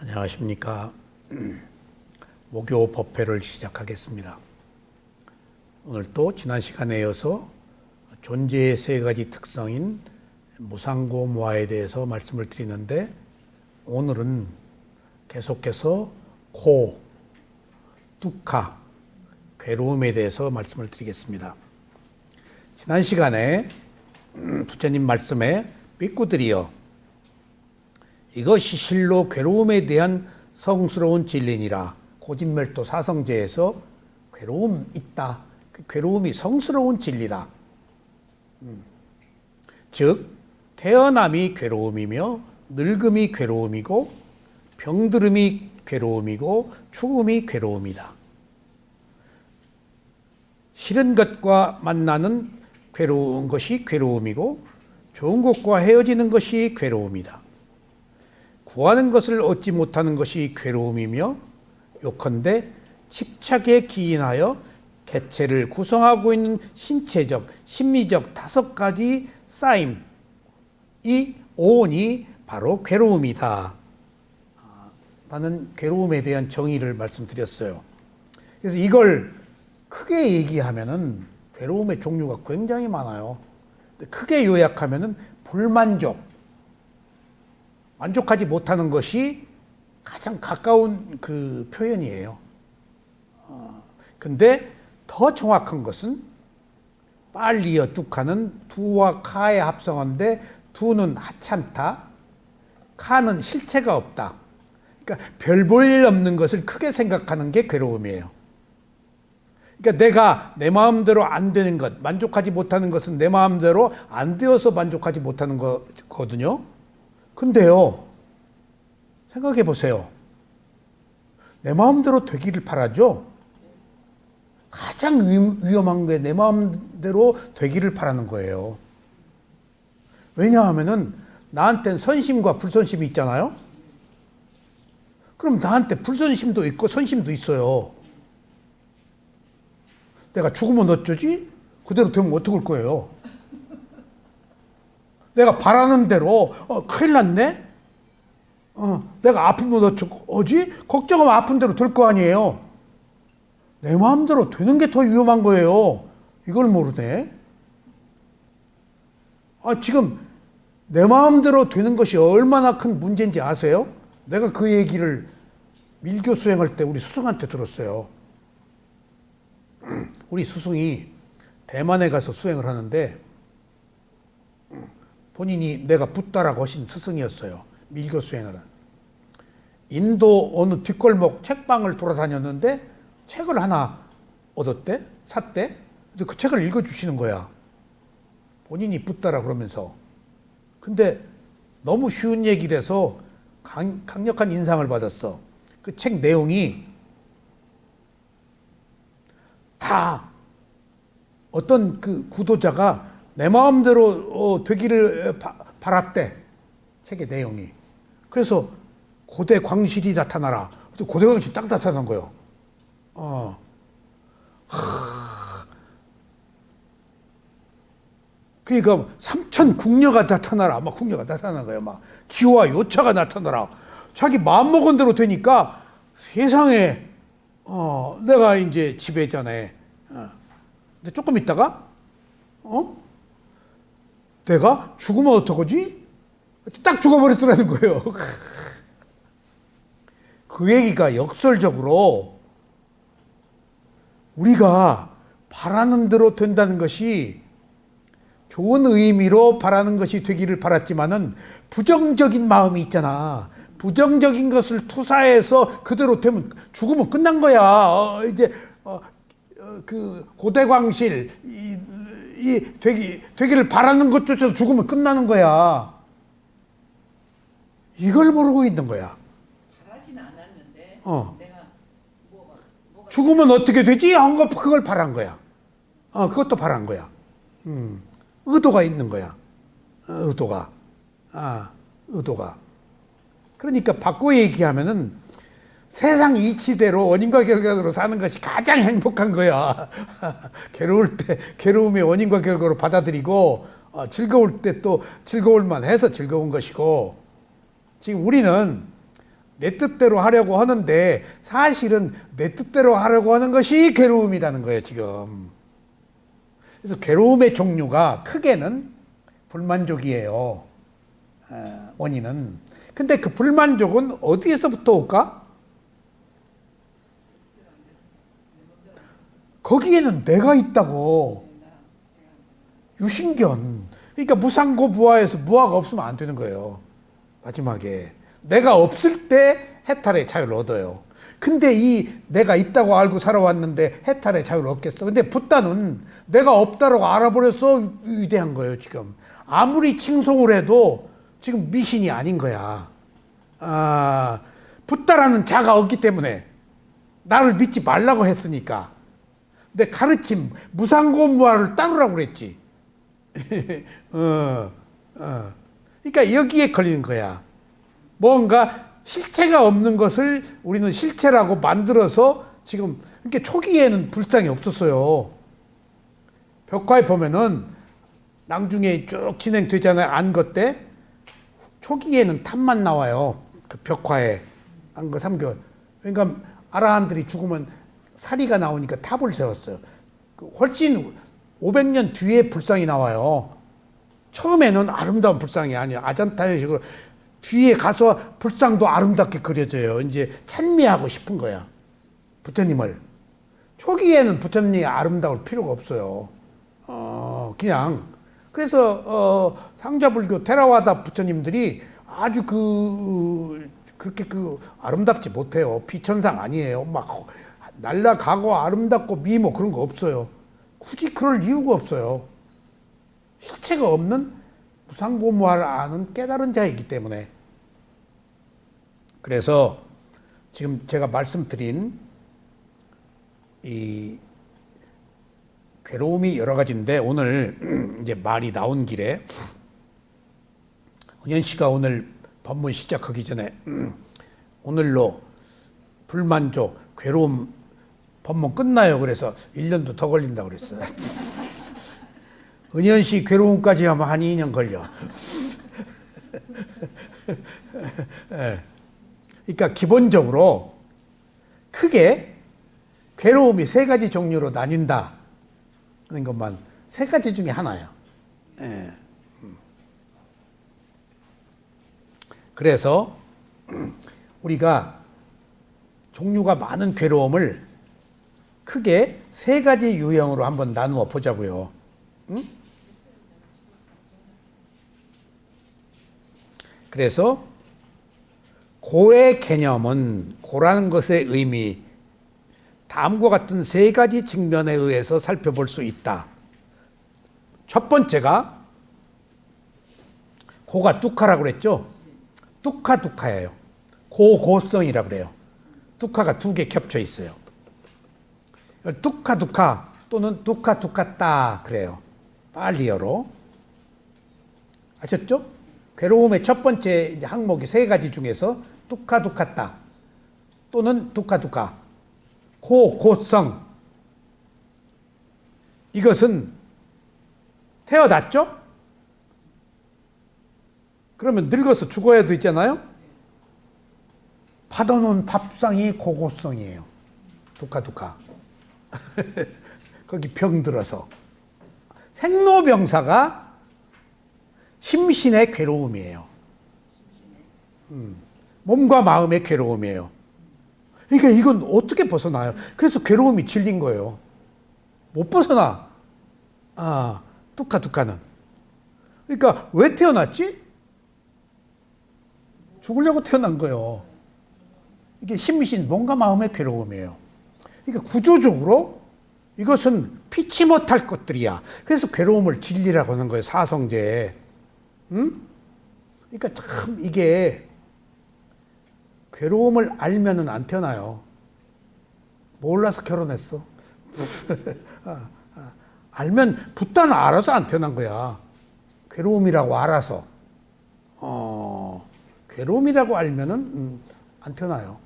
안녕하십니까. 목요 법회를 시작하겠습니다. 오늘 또 지난 시간에 이어서 존재의 세 가지 특성인 무상고무화에 대해서 말씀을 드리는데, 오늘은 계속해서 코, 두카, 괴로움에 대해서 말씀을 드리겠습니다. 지난 시간에 부처님 말씀에 삐꾸들이여, 이것이 실로 괴로움에 대한 성스러운 진리니라. 고진멸도 사성제에서 괴로움 있다. 그 괴로움이 성스러운 진리다. 즉 태어남이 괴로움이며 늙음이 괴로움이고 병들음이 괴로움이고 죽음이 괴로움이다. 싫은 것과 만나는 괴로운 것이 괴로움이고 좋은 것과 헤어지는 것이 괴로움이다. 구하는 것을 얻지 못하는 것이 괴로움이며, 요컨대 집착에 기인하여 개체를 구성하고 있는 신체적, 심리적 5가지 쌓임, 이 오온이 바로 괴로움이다 라는 괴로움에 대한 정의를 말씀드렸어요. 그래서 이걸 크게 얘기하면은 괴로움의 종류가 굉장히 많아요. 크게 요약하면은 불만족, 만족하지 못하는 것이 가장 가까운 그 표현이에요. 근데 더 정확한 것은 빨리어 뚜카는 두와 카의 합성어인데, 두는 하찮다, 카는 실체가 없다. 그러니까 별 볼 일 없는 것을 크게 생각하는 게 괴로움이에요. 그러니까 내가 내 마음대로 안 되는 것, 만족하지 못하는 것은 내 마음대로 안 되어서 만족하지 못하는 거거든요. 근데요, 생각해 보세요. 내 마음대로 되기를 바라죠? 가장 위험한 게 내 마음대로 되기를 바라는 거예요. 왜냐하면은 나한테는 선심과 불선심이 있잖아요? 그럼 나한테 불선심도 있고 선심도 있어요. 내가 죽으면 어쩌지? 그대로 되면 어떡할 거예요? 내가 바라는 대로 큰일 났네? 내가 아프면 어쩌지? 걱정하면 아픈 대로 될 거 아니에요. 내 마음대로 되는 게 더 위험한 거예요. 이걸 모르네. 지금 내 마음대로 되는 것이 얼마나 큰 문제인지 아세요? 내가 그 얘기를 밀교 수행할 때 우리 스승한테 들었어요. 우리 스승이 대만에 가서 수행을 하는데, 본인이 내가 붓다라고 하신 스승이었어요. 밀교 수행을. 인도 어느 뒷골목 책방을 돌아다녔는데 책을 하나 얻었대? 샀대? 근데 그 책을 읽어주시는 거야. 본인이 붓다라 그러면서. 근데 너무 쉬운 얘기라서 강력한 인상을 받았어. 그 책 내용이 다 어떤 그 구도자가 내 마음대로 되기를 바랐대. 책의 내용이. 그래서 고대 광실이 나타나라. 고대 광실이 딱 나타난 거예요. 그러니까 삼천 궁녀가 나타나라. 막 궁녀가 나타난 거예요. 막 기와 요차가 나타나라. 자기 마음먹은 대로 되니까 세상에 내가 이제 지배자네. 근데 조금 있다가 내가 죽으면 어떡하지? 딱 죽어버렸더라는 거예요. 그 얘기가 역설적으로 우리가 바라는 대로 된다는 것이, 좋은 의미로 바라는 것이 되기를 바랐지만은 부정적인 마음이 있잖아. 부정적인 것을 투사해서 그대로 되면 죽으면 끝난 거야. 이제 그 고대광실 되기를 바라는 것조차 죽으면 끝나는 거야. 이걸 모르고 있는 거야. 바라진 않았는데 내가 뭐가 죽으면 어떻게 되지? 한 거 그걸 바란 거야. 그것도 바란 거야. 의도가 있는 거야. 의도가. 그러니까 바꿔 얘기하면은 세상 이치대로 원인과 결과로 사는 것이 가장 행복한 거야. 괴로울 때 괴로움의 원인과 결과로 받아들이고, 즐거울 때 또 즐거울만 해서 즐거운 것이고, 지금 우리는 내 뜻대로 하려고 하는데 사실은 내 뜻대로 하려고 하는 것이 괴로움이라는 거예요, 지금. 그래서 괴로움의 종류가 크게는 불만족이에요. 원인은. 근데 그 불만족은 어디에서부터 올까? 거기에는 내가 있다고. 유신견. 그러니까 무상고무아에서 무아가 없으면 안 되는 거예요. 마지막에. 내가 없을 때 해탈의 자유를 얻어요. 근데 이 내가 있다고 알고 살아왔는데 해탈의 자유를 얻겠어. 근데 붓다는 내가 없다라고 알아버려서 위대한 거예요, 지금. 아무리 칭송을 해도 지금 미신이 아닌 거야. 붓다라는 자가 없기 때문에 나를 믿지 말라고 했으니까. 내 가르침, 무상고무아를 따르라고 그랬지. 그러니까 여기에 걸리는 거야. 뭔가 실체가 없는 것을 우리는 실체라고 만들어서 지금, 그러니까 초기에는 불상이 없었어요. 벽화에 보면은 나중에 쭉 진행되잖아요. 안거 때 초기에는 탑만 나와요. 그 벽화에 안거 3개월. 그러니까 아라한들이 죽으면 사리가 나오니까 탑을 세웠어요. 훨씬 500년 뒤에 불상이 나와요. 처음에는 아름다운 불상이 아니에요. 아잔타 형식으로 뒤에 가서 불상도 아름답게 그려져요. 이제 찬미하고 싶은 거야. 부처님을. 초기에는 부처님이 아름다울 필요가 없어요. 그냥. 그래서, 상자불교 테라와다 부처님들이 아주 그렇게 아름답지 못해요. 비천상 아니에요. 막 날라가고 아름답고 미모 그런 거 없어요. 굳이 그럴 이유가 없어요. 실체가 없는 무상고무아를 아는 깨달은 자이기 때문에. 그래서 지금 제가 말씀드린 이 괴로움이 여러 가지인데 오늘 이제 말이 나온 길에 은현 씨가 오늘 법문 시작하기 전에 오늘로 불만족, 괴로움 법문 끝나요. 그래서 1년도 더 걸린다고 그랬어요. 은현 씨 괴로움까지 하면 한 2년 걸려. 그러니까 기본적으로 크게 괴로움이 3가지 종류로 나뉜다 하는 것만 3가지 중에 하나예요. 그래서 우리가 종류가 많은 괴로움을 크게 3가지 유형으로 한번 나누어 보자고요. 응? 그래서 고의 개념은, 고라는 것의 의미, 다음과 같은 3가지 측면에 의해서 살펴볼 수 있다. 첫 번째가 고가 뚜카라고 그랬죠. 뚜카예요. 고고성이라고 그래요. 뚜카가 2개 겹쳐 있어요. 뚜카 또는 뚜카따 그래요. 빨리어로. 아셨죠? 괴로움의 첫 번째 항목이 3가지 중에서 뚜카따 또는 뚜카 고성. 이것은 태어났죠? 그러면 늙어서 죽어야 되잖아요? 받아놓은 밥상이 고고성이에요. 뚜카. 거기 병들어서. 생로병사가 심신의 괴로움이에요. 몸과 마음의 괴로움이에요. 그러니까 이건 어떻게 벗어나요? 그래서 괴로움이 질린 거예요. 못 벗어나. 뚜카는. 그러니까 왜 태어났지? 죽으려고 태어난 거예요. 이게 심신, 몸과 마음의 괴로움이에요. 그러니까 구조적으로 이것은 피치 못할 것들이야. 그래서 괴로움을 진리라고 하는 거예요. 사성제에. 그러니까 참 이게 괴로움을 알면은 안 태어나요. 몰라서 결혼했어. 알면 붓다는 알아서 안 태어난 거야. 괴로움이라고 알아서. 괴로움이라고 알면은 안 태어나요.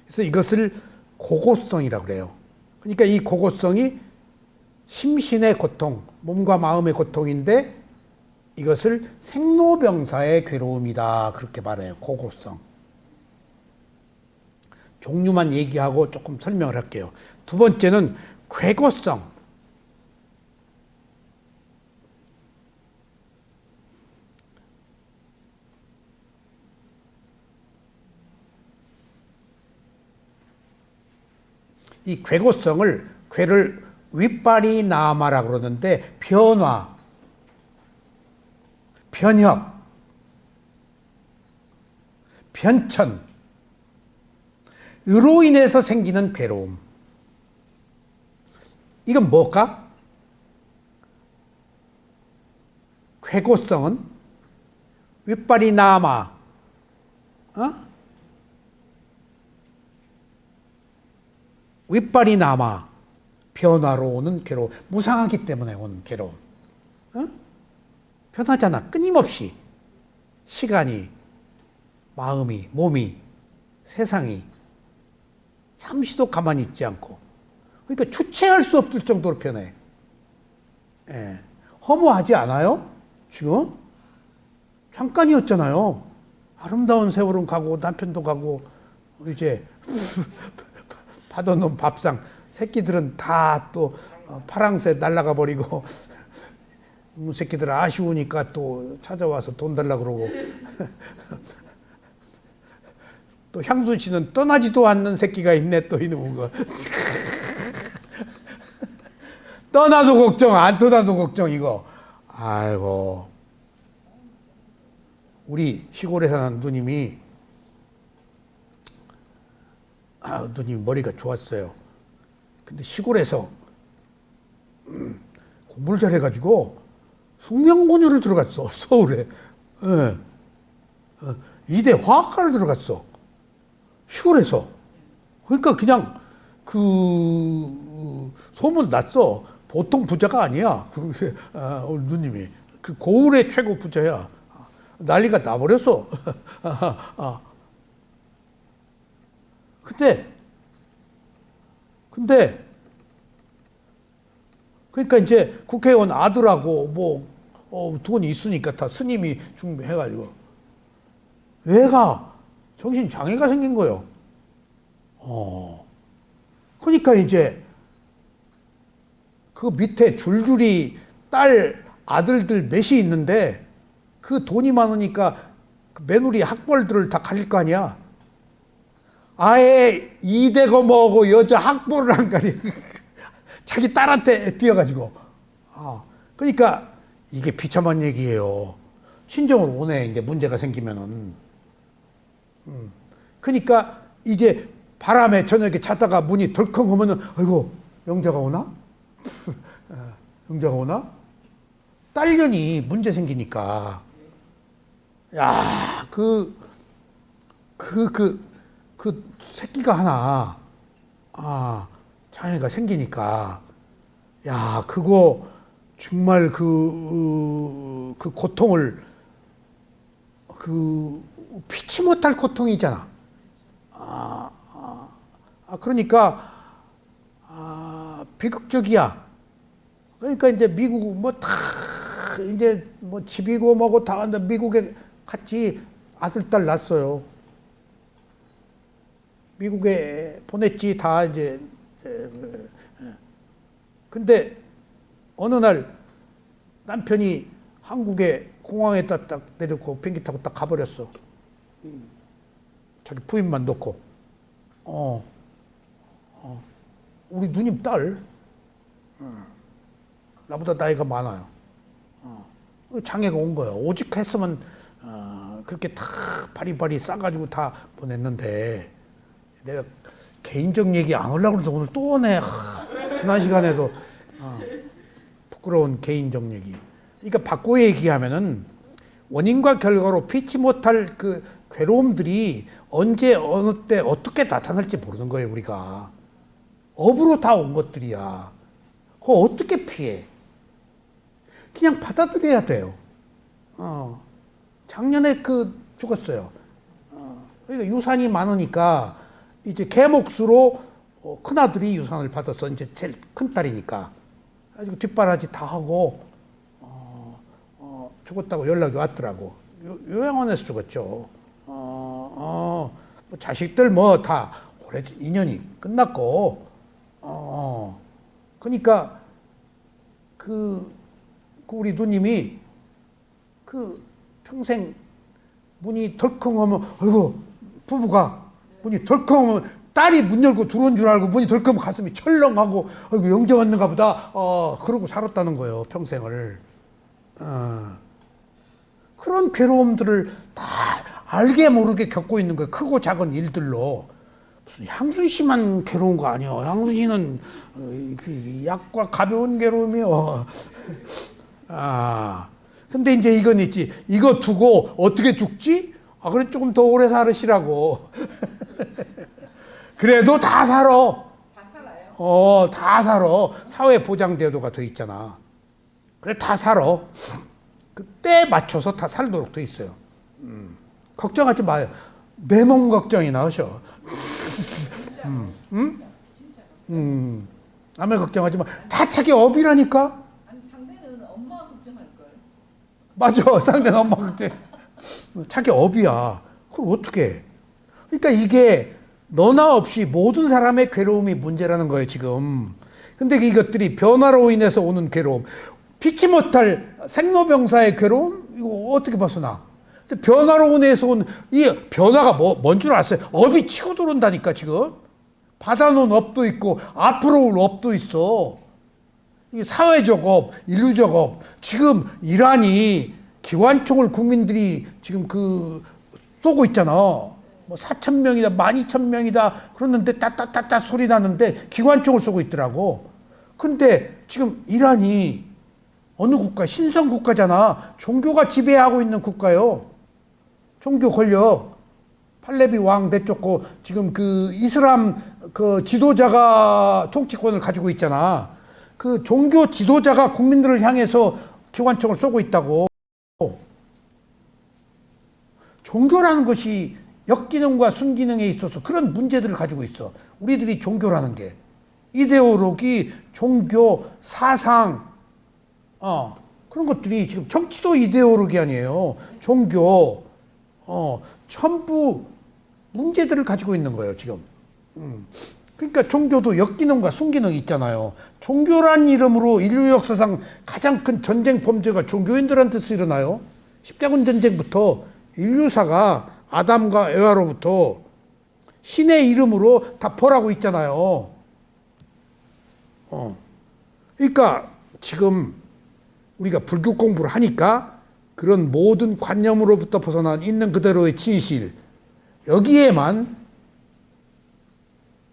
그래서 이것을 고고성이라고 그래요. 그러니까 이 고고성이 심신의 고통, 몸과 마음의 고통인데 이것을 생로병사의 괴로움이다 그렇게 말해요. 고고성. 종류만 얘기하고 조금 설명을 할게요. 두 번째는 괴고성. 이 괴고성을 괴를 윗바리나마라고 그러는데 변화, 변혁, 변천, 으로 인해서 생기는 괴로움. 이건 뭘까? 괴고성은 윗바리나마, 윗바리나마, 변화로 오는 괴로움. 무상하기 때문에 오는 괴로움. 변하잖아. 끊임없이. 시간이, 마음이, 몸이, 세상이. 잠시도 가만히 있지 않고. 그러니까 주체할 수 없을 정도로 변해. 예. 허무하지 않아요? 지금? 잠깐이었잖아요. 아름다운 세월은 가고, 남편도 가고, 이제, 받아놓은 밥상. 새끼들은 다 또 파랑새 날아가 버리고, 새끼들 아쉬우니까 또 찾아와서 돈 달라 그러고. 또 향수 씨는 떠나지도 않는 새끼가 있네, 또 이놈의 거. 떠나도 걱정, 안 떠나도 걱정, 이거. 아이고. 우리 시골에 사는 누님이, 누님 머리가 좋았어요. 근데 시골에서 공부를 잘해가지고 숙명고등를 들어갔어, 서울에. 예. 이대 화학과를 들어갔어. 시골에서. 그러니까 그냥 그 소문 났어. 보통 부자가 아니야. 우리 누님이. 그 고을의 최고 부자야. 난리가 나버렸어. 근데 그러니까 이제 국회의원 아들하고 뭐 돈이 있으니까 다 스님이 준비해가지고 얘가 정신 장애가 생긴 거예요. 그러니까 이제 그 밑에 줄줄이 딸 아들들 넷이 있는데 그 돈이 많으니까 그 며느리 학벌들을 다 가릴 거 아니야. 아예 이대고 뭐고 여자 학벌을 안 가리. 자기 딸한테 뛰어가지고. 그러니까 이게 비참한 얘기예요. 친정으로 오네, 이제 문제가 생기면은. 그러니까 이제 바람에 저녁에 자다가 문이 덜컹 하면은, 아이고, 영자가 오나? 영자가 오나? 딸년이 문제 생기니까. 야, 그 새끼가 하나, 장애가 생기니까, 야, 그거, 정말 그 고통을, 피치 못할 고통이잖아. 그러니까, 비극적이야. 그러니까 이제 미국 이제 뭐 집이고 뭐고 다 한다. 미국에 같이 아들, 딸 낳았어요. 미국에 보냈지, 다 이제. 근데 어느 날 남편이 한국에 공항에 딱 내려고 비행기 타고 딱 가버렸어. 자기 부인만 놓고. 우리 누님 딸. 나보다 나이가 많아요. 장애가 온 거야. 오직 했으면 그렇게 다 바리바리 싸가지고 다 보냈는데 내가 개인적 얘기 안 하려고 그러는데 오늘 또 오네. 지난 시간에도 부끄러운 개인적 얘기. 그러니까 바꿔 얘기하면은 원인과 결과로 피치 못할 그 괴로움들이 언제 어느 때 어떻게 나타날지 모르는 거예요, 우리가. 업으로 다 온 것들이야. 그거 어떻게 피해? 그냥 받아들여야 돼요. 작년에 죽었어요. 그러니까 유산이 많으니까 이제 개목수로 큰아들이 유산을 받아서 이제 제일 큰 딸이니까 가지고 뒷바라지 다 하고 죽었다고 연락이 왔더라고. 요양원에서 죽었죠. 뭐 자식들 뭐 다 오래 인연이 끝났고, 그러니까 그 우리 누님이 그 평생 문이 덜컹하면, 아이고 부부가 문이 덜컹하면 딸이 문 열고 들어온 줄 알고 문이 덜컹하면 가슴이 철렁하고, 아이고 영재 왔는가 보다. 그러고 살았다는 거예요, 평생을. 그런 괴로움들을 다 알게 모르게 겪고 있는 거예요. 크고 작은 일들로. 무슨 향순 씨만 괴로운 거 아니에요. 향순 씨는 그 약과 가벼운 괴로움이요. 근데 이제 이건 있지. 이거 두고 어떻게 죽지? 그래 조금 더 오래 살으시라고. 그래도 다 살아. 다 살아요? 다 살아. 사회 보장제도가 돼 있잖아. 그래 다 살아. 그때 맞춰서 다 살도록 돼 있어요. 걱정하지 마요. 내 몸 걱정이 나으셔. 진짜. 남의 걱정하지 마. 다 자기 업이라니까. 아니 상대는 엄마 걱정할 걸. 맞아. 상대는 엄마 걱정. 자기 업이야. 그럼 어떻게? 그러니까 이게 너나 없이 모든 사람의 괴로움이 문제라는 거예요, 지금. 근데 이것들이 변화로 인해서 오는 괴로움, 피치 못할 생로병사의 괴로움, 이거 어떻게 벗어나? 근데 변화로 인해서 온 이 변화가 뭔 줄 아세요? 업이 치고 들어온다니까, 지금. 받아놓은 업도 있고, 앞으로 올 업도 있어. 이 사회적 업, 인류적 업. 지금 이란이 기관총을 국민들이 지금 쏘고 있잖아. 뭐 4,000명이다, 12,000명이다 그러는데 따따따따 소리 나는데 기관총을 쏘고 있더라고. 근데 지금 이란이 어느 국가? 신성 국가잖아. 종교가 지배하고 있는 국가요. 종교 권력. 팔레비 왕 내쫓고 지금 그 이슬람 그 지도자가 통치권을 가지고 있잖아. 그 종교 지도자가 국민들을 향해서 기관총을 쏘고 있다고. 종교라는 것이 역기능과 순기능에 있어서 그런 문제들을 가지고 있어. 우리들이 종교라는 게. 이데올로기, 종교, 사상, 그런 것들이 지금 정치도 이데올로기 아니에요. 종교, 전부 문제들을 가지고 있는 거예요, 지금. 그러니까 종교도 역기능과 순기능이 있잖아요. 종교란 이름으로 인류 역사상 가장 큰 전쟁 범죄가 종교인들한테서 일어나요. 십자군 전쟁부터 인류사가 아담과 에와로부터 신의 이름으로 다 벌하고 있잖아요. 그러니까 지금 우리가 불교 공부를 하니까 그런 모든 관념으로부터 벗어난 있는 그대로의 진실, 여기에만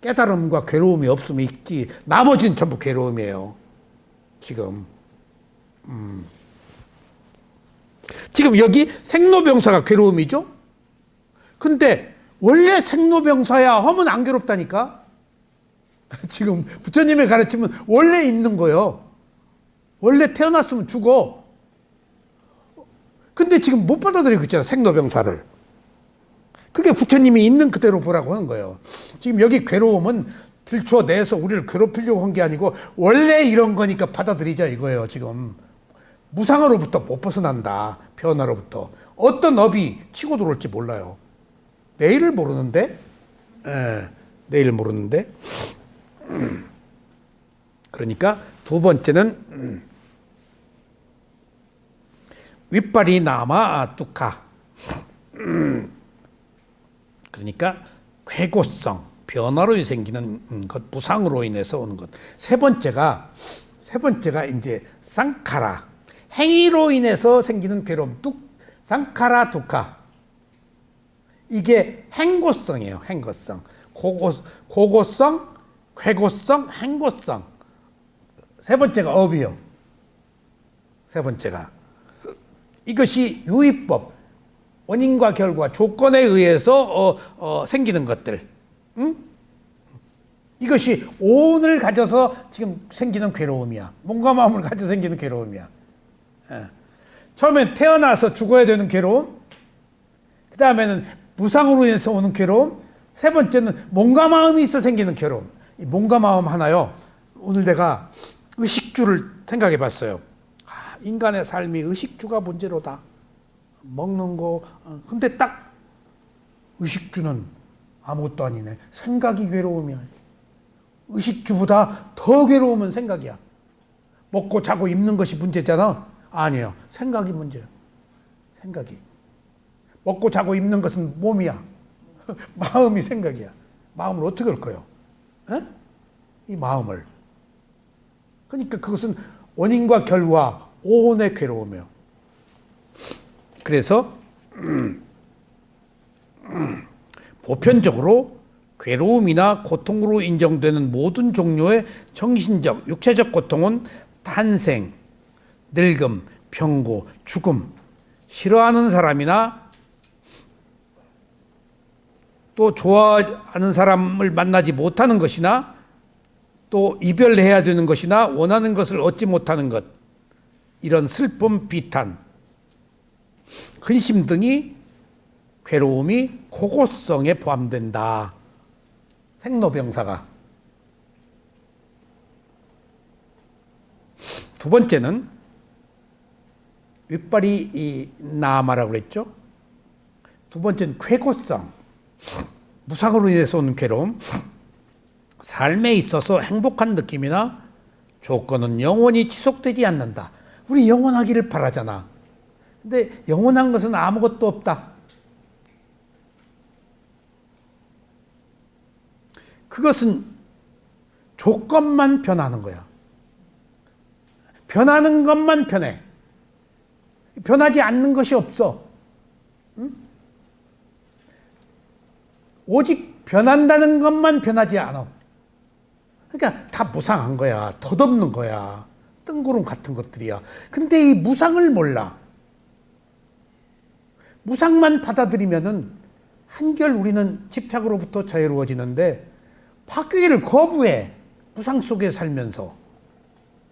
깨달음과 괴로움이 없으면 있지, 나머지는 전부 괴로움이에요. 지금. 지금 여기 생로병사가 괴로움이죠? 근데 원래 생로병사야 하면 안 괴롭다니까? 지금 부처님의 가르침은 원래 있는 거예요. 원래 태어났으면 죽어. 근데 지금 못 받아들이고 있잖아, 생로병사를. 그게 부처님이 있는 그대로 보라고 하는 거예요. 지금 여기 괴로움은 들춰내서 우리를 괴롭히려고 한 게 아니고 원래 이런 거니까 받아들이자 이거예요, 지금. 무상으로부터 못 벗어난다, 변화로부터. 어떤 업이 치고 들어올지 몰라요. 내일을 모르는데, 내일 모르는데. 그러니까 두 번째는 윗발이 남아 뚝하. 그러니까 괴고성, 변화로 생기는 것, 무상으로 인해서 오는 것. 세 번째가 이제 쌍카라, 행위로 인해서 생기는 괴로움, 쌍카라 두카. 이게 행고성이에요. 행고성. 고고성, 괴고성, 행고성. 세 번째가 업이요. 세 번째가. 이것이 유의법, 원인과 결과, 조건에 의해서 생기는 것들. 이것이 오온을 가져서 지금 생기는 괴로움이야. 몸과 마음을 가져서 생기는 괴로움이야. 처음엔 태어나서 죽어야 되는 괴로움, 그 다음에는 무상으로 인해서 오는 괴로움, 세 번째는 몸과 마음이 있어 생기는 괴로움. 이 몸과 마음 하나요. 오늘 내가 의식주를 생각해 봤어요. 인간의 삶이 의식주가 문제로다. 먹는 거. 근데 딱 의식주는 아무것도 아니네. 생각이 괴로움이야. 의식주보다 더 괴로우면 생각이야. 먹고 자고 입는 것이 문제잖아. 아니에요. 생각이 문제야. 생각이. 먹고 자고 입는 것은 몸이야. 마음이 생각이야. 마음을 어떻게 할 거예요? 에? 이 마음을. 그러니까 그것은 원인과 결과, 오온의 괴로움이에요. 그래서 보편적으로 괴로움이나 고통으로 인정되는 모든 종류의 정신적, 육체적 고통은 탄생, 늙음, 병고, 죽음, 싫어하는 사람이나 또 좋아하는 사람을 만나지 못하는 것이나 또 이별해야 되는 것이나 원하는 것을 얻지 못하는 것, 이런 슬픔, 비탄, 근심 등이 괴로움이 고고성에 포함된다. 생로병사가. 두 번째는 윗발이 이 나마라고 그랬죠. 두 번째는 쾌고성, 무상으로 인해서 온 괴로움. 삶에 있어서 행복한 느낌이나 조건은 영원히 지속되지 않는다. 우리 영원하기를 바라잖아. 근데 영원한 것은 아무것도 없다. 그것은 조건만 변하는 거야. 변하는 것만 변해. 변하지 않는 것이 없어. 응? 오직 변한다는 것만 변하지 않아. 그러니까 다 무상한 거야. 덧없는 거야. 뜬구름 같은 것들이야. 근데 이 무상을 몰라. 무상만 받아들이면은 한결 우리는 집착으로부터 자유로워지는데 바뀌기를 거부해. 무상 속에 살면서.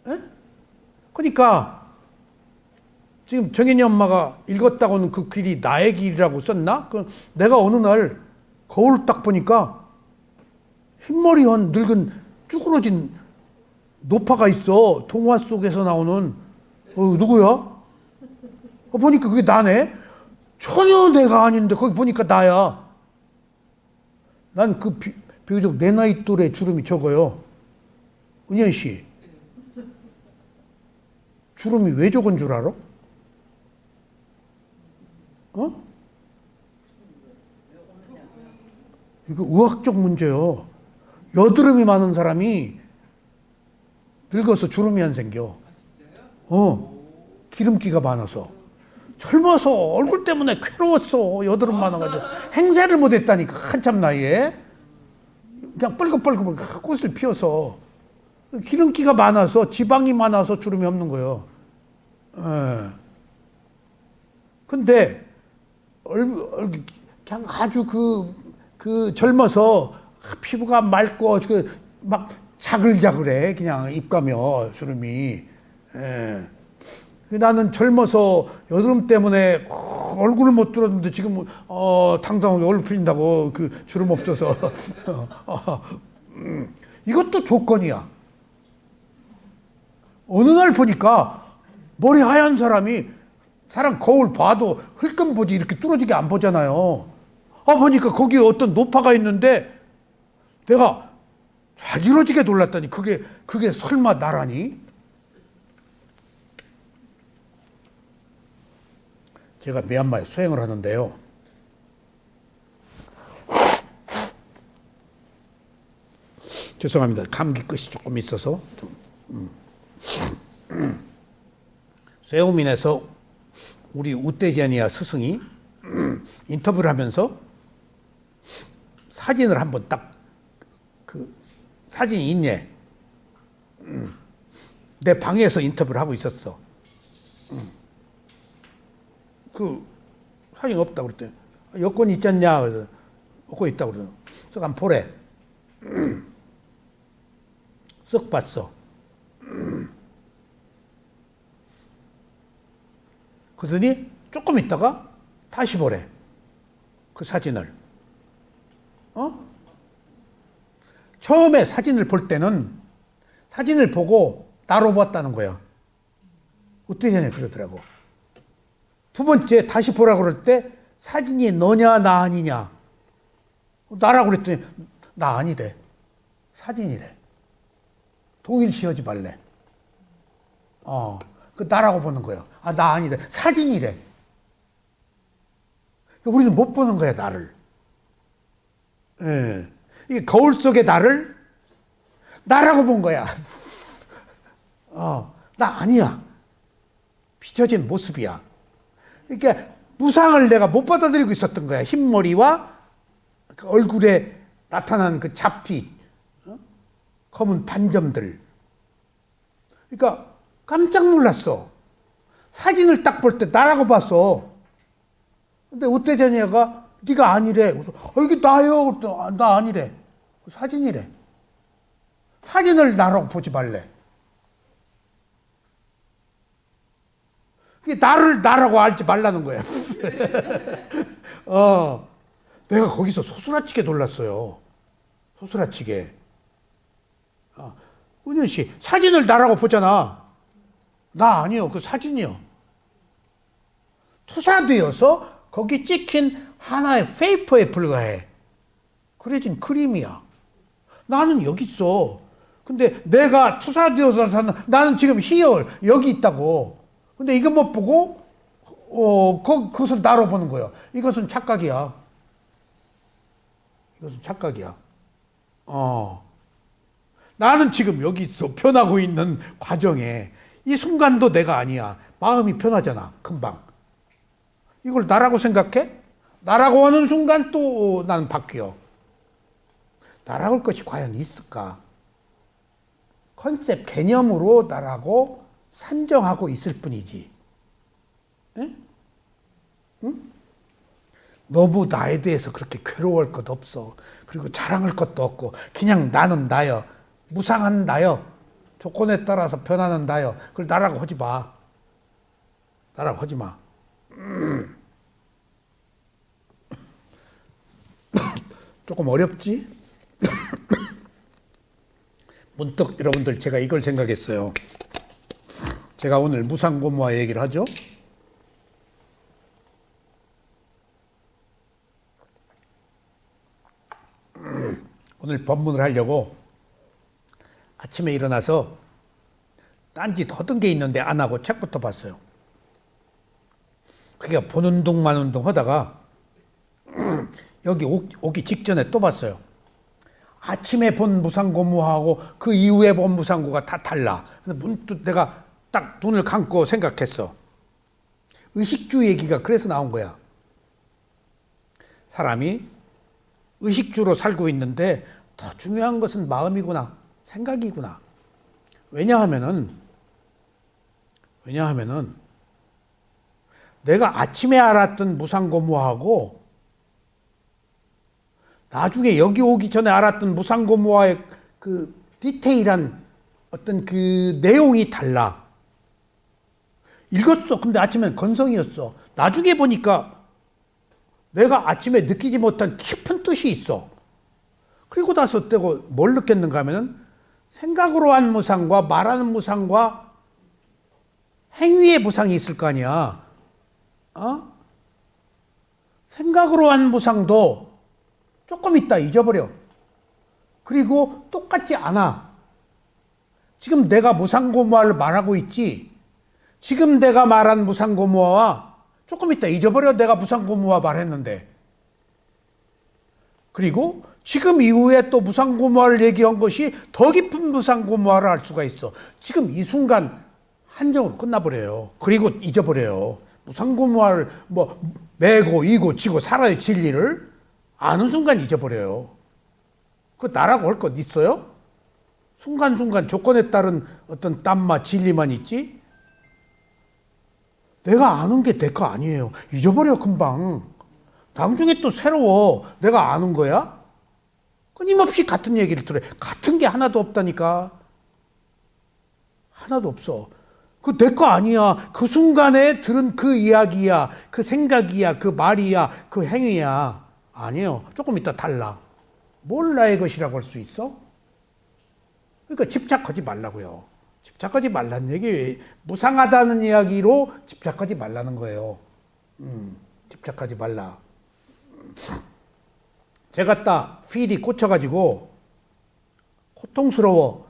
에? 그러니까 지금 정현이 엄마가 읽었다고는 그 길이 나의 길이라고 썼나? 내가 어느 날 거울을 딱 보니까 흰머리한 늙은 쭈그러진 노파가 있어. 동화 속에서 나오는. 누구야? 보니까 그게 나네. 전혀 내가 아닌데 거기 보니까 나야. 난 그 비교적 내 나이 또래 주름이 적어요. 은현 씨. 주름이 왜 적은 줄 알아? 어? 이거 의학적 문제요. 여드름이 많은 사람이 늙어서 주름이 안 생겨. 기름기가 많아서. 젊어서 얼굴 때문에 괴로웠어. 여드름 많아가지고. 행세를 못했다니까. 한참 나이에. 그냥 뻘겋뻘겋 꽃을 피워서. 기름기가 많아서, 지방이 많아서 주름이 없는 거예요. 근데 그냥 아주 젊어서 피부가 맑고 막 자글자글해. 그냥 입가며 주름이. 나는 젊어서 여드름 때문에 얼굴을 못 들었는데 지금 당당하게 얼굴 풀린다고 그 주름 없어서. 이것도 조건이야. 어느 날 보니까 머리 하얀 사람이 사람 거울 봐도 흘끔 보지 이렇게 뚫어지게 안 보잖아요. 보니까 거기에 어떤 노파가 있는데 내가 자지러지게 놀랐더니 그게 설마 나라니? 제가 미얀마에 수행을 하는데요. 죄송합니다. 감기 끝이 조금 있어서 세우민에서 우리 우떼제니아 스승이 인터뷰를 하면서 사진을 한번 딱 사진이 있네. 내 방에서 인터뷰를 하고 있었어. 그 사진 없다고 그랬더니 여권 있지 않냐? 그래서 여권 있다고 그러더니 쓱 안 보래. 쓱 봤어. 그러더니 조금 있다가 다시 보래. 그 사진을. 처음에 사진을 볼 때는 사진을 보고 나로 봤다는 거야. 어떻게 그러더라고. 두 번째 다시 보라고 그럴 때 사진이 너냐 나 아니냐. 나라고 그랬더니 나 아니래. 사진이래. 동일시하지 말래. 그 나라고 보는 거예요. 나 아니래. 사진이래. 우리는 못 보는 거야, 나를. 예. 이게 거울 속의 나를 나라고 본 거야. 나 아니야. 비춰진 모습이야. 그러니까 무상을 내가 못 받아들이고 있었던 거야. 흰머리와 그 얼굴에 나타난 그 잡티, 검은 반점들. 그러니까 깜짝 놀랐어. 사진을 딱 볼 때 나라고 봤어. 근데 우태전이가 네가 아니래. 그래서 이게 나요. 나 아니래. 사진이래. 사진을 나라고 보지 말래. 이게 나를 나라고 알지 말라는 거야. 내가 거기서 소스라치게 놀랐어요. 소스라치게. 은현 씨, 사진을 나라고 보잖아. 나 아니요. 그 사진이요. 투사되어서 거기 찍힌 하나의 페이퍼에 불과해. 그려진 그림이야. 나는 여기 있어. 근데 내가 투사되어서 사는, 나는 지금 here, 여기 있다고. 근데 이거 못 보고, 그것을 나로 보는 거야. 이것은 착각이야. 이것은 착각이야. 나는 지금 여기 있어. 변하고 있는 과정에. 이 순간도 내가 아니야. 마음이 변하잖아. 금방. 이걸 나라고 생각해? 나라고 하는 순간 또 나는 바뀌어. 나라고 할 것이 과연 있을까? 컨셉, 개념으로 나라고 산정하고 있을 뿐이지. 응? 응? 너무 나에 대해서 그렇게 괴로워할 것 없어. 그리고 자랑할 것도 없고 그냥 나는 나여. 무상한 나여. 조건에 따라서 변하는 나여. 그걸 나라고 하지 마. 나라고 하지 마. 조금 어렵지? 문득 여러분들 제가 이걸 생각했어요. 제가 오늘 무상고무화 얘기를 하죠. 오늘 법문을 하려고 아침에 일어나서 딴짓 허든 게 있는데 안 하고 책부터 봤어요. 그러니까 보는 둥 마는 둥 하다가 여기 오기 직전에 또 봤어요. 아침에 본 무상고무하고 그 이후에 본 무상고가 다 달라. 그래서 문득 내가 딱 눈을 감고 생각했어. 의식주 얘기가 그래서 나온 거야. 사람이 의식주로 살고 있는데 더 중요한 것은 마음이구나, 생각이구나. 왜냐하면은 내가 아침에 알았던 무상고무하고 나중에 여기 오기 전에 알았던 무상고무화의 그 디테일한 어떤 그 내용이 달라. 읽었어. 근데 아침엔 건성이었어. 나중에 보니까 내가 아침에 느끼지 못한 깊은 뜻이 있어. 그리고 나서 떼고 뭘 느꼈는가 하면은 생각으로 한 무상과 말하는 무상과 행위의 무상이 있을 거 아니야. 생각으로 한 무상도 조금 있다 잊어버려. 그리고 똑같지 않아. 지금 내가 무상고무화를 말하고 있지. 지금 내가 말한 무상고무화와 조금 있다 잊어버려. 내가 무상고무화 말했는데. 그리고 지금 이후에 또 무상고무화를 얘기한 것이 더 깊은 무상고무화를 알 수가 있어. 지금 이 순간 한정으로 끝나버려요. 그리고 잊어버려요. 무상고무화를 뭐 매고 이고 지고 살아의 진리를 아는 순간 잊어버려요. 그 나라고 할 것 있어요? 순간순간 조건에 따른 어떤 땀맛, 진리만 있지? 내가 아는 게 내 거 아니에요. 잊어버려 금방. 나중에 또 새로워. 내가 아는 거야? 끊임없이 같은 얘기를 들어요. 같은 게 하나도 없다니까. 하나도 없어. 그 내 거 아니야. 그 순간에 들은 그 이야기야. 그 생각이야. 그 말이야. 그 행위야. 아니에요. 조금 이따 달라. 뭘 나의 것이라고 할 수 있어? 그러니까 집착하지 말라고요. 집착하지 말라는 얘기, 무상하다는 이야기로 집착하지 말라는 거예요. 집착하지 말라. 제가 딱 필이 꽂혀가지고 고통스러워.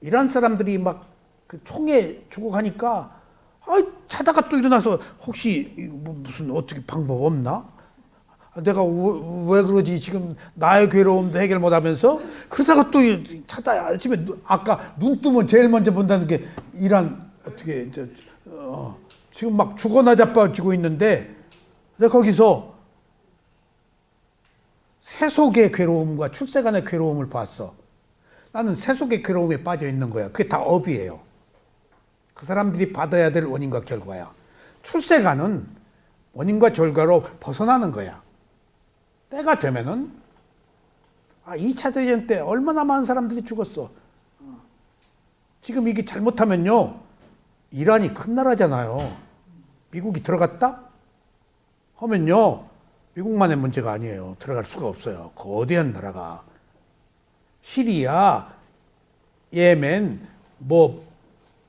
이런 사람들이 막 그 총에 죽어가니까 자다가 또 일어나서 혹시 무슨 어떻게 방법 없나? 내가 왜 그러지? 지금 나의 괴로움도 해결 못하면서 그러다가 또 자다 아침에 아까 눈 뜨면 제일 먼저 본다는 게 이란 어떻게 지금 막 죽어나 자빠지고 있는데 내가 거기서 세속의 괴로움과 출세간의 괴로움을 봤어. 나는 세속의 괴로움에 빠져 있는 거야. 그게 다 업이에요. 그 사람들이 받아야 될 원인과 결과야. 출세간은 원인과 결과로 벗어나는 거야. 때가 되면은 2차 대전 때 얼마나 많은 사람들이 죽었어. 지금 이게 잘못하면요. 이란이 큰 나라잖아요. 미국이 들어갔다? 하면요. 미국만의 문제가 아니에요. 들어갈 수가 없어요. 거대한 나라가. 시리아, 예멘,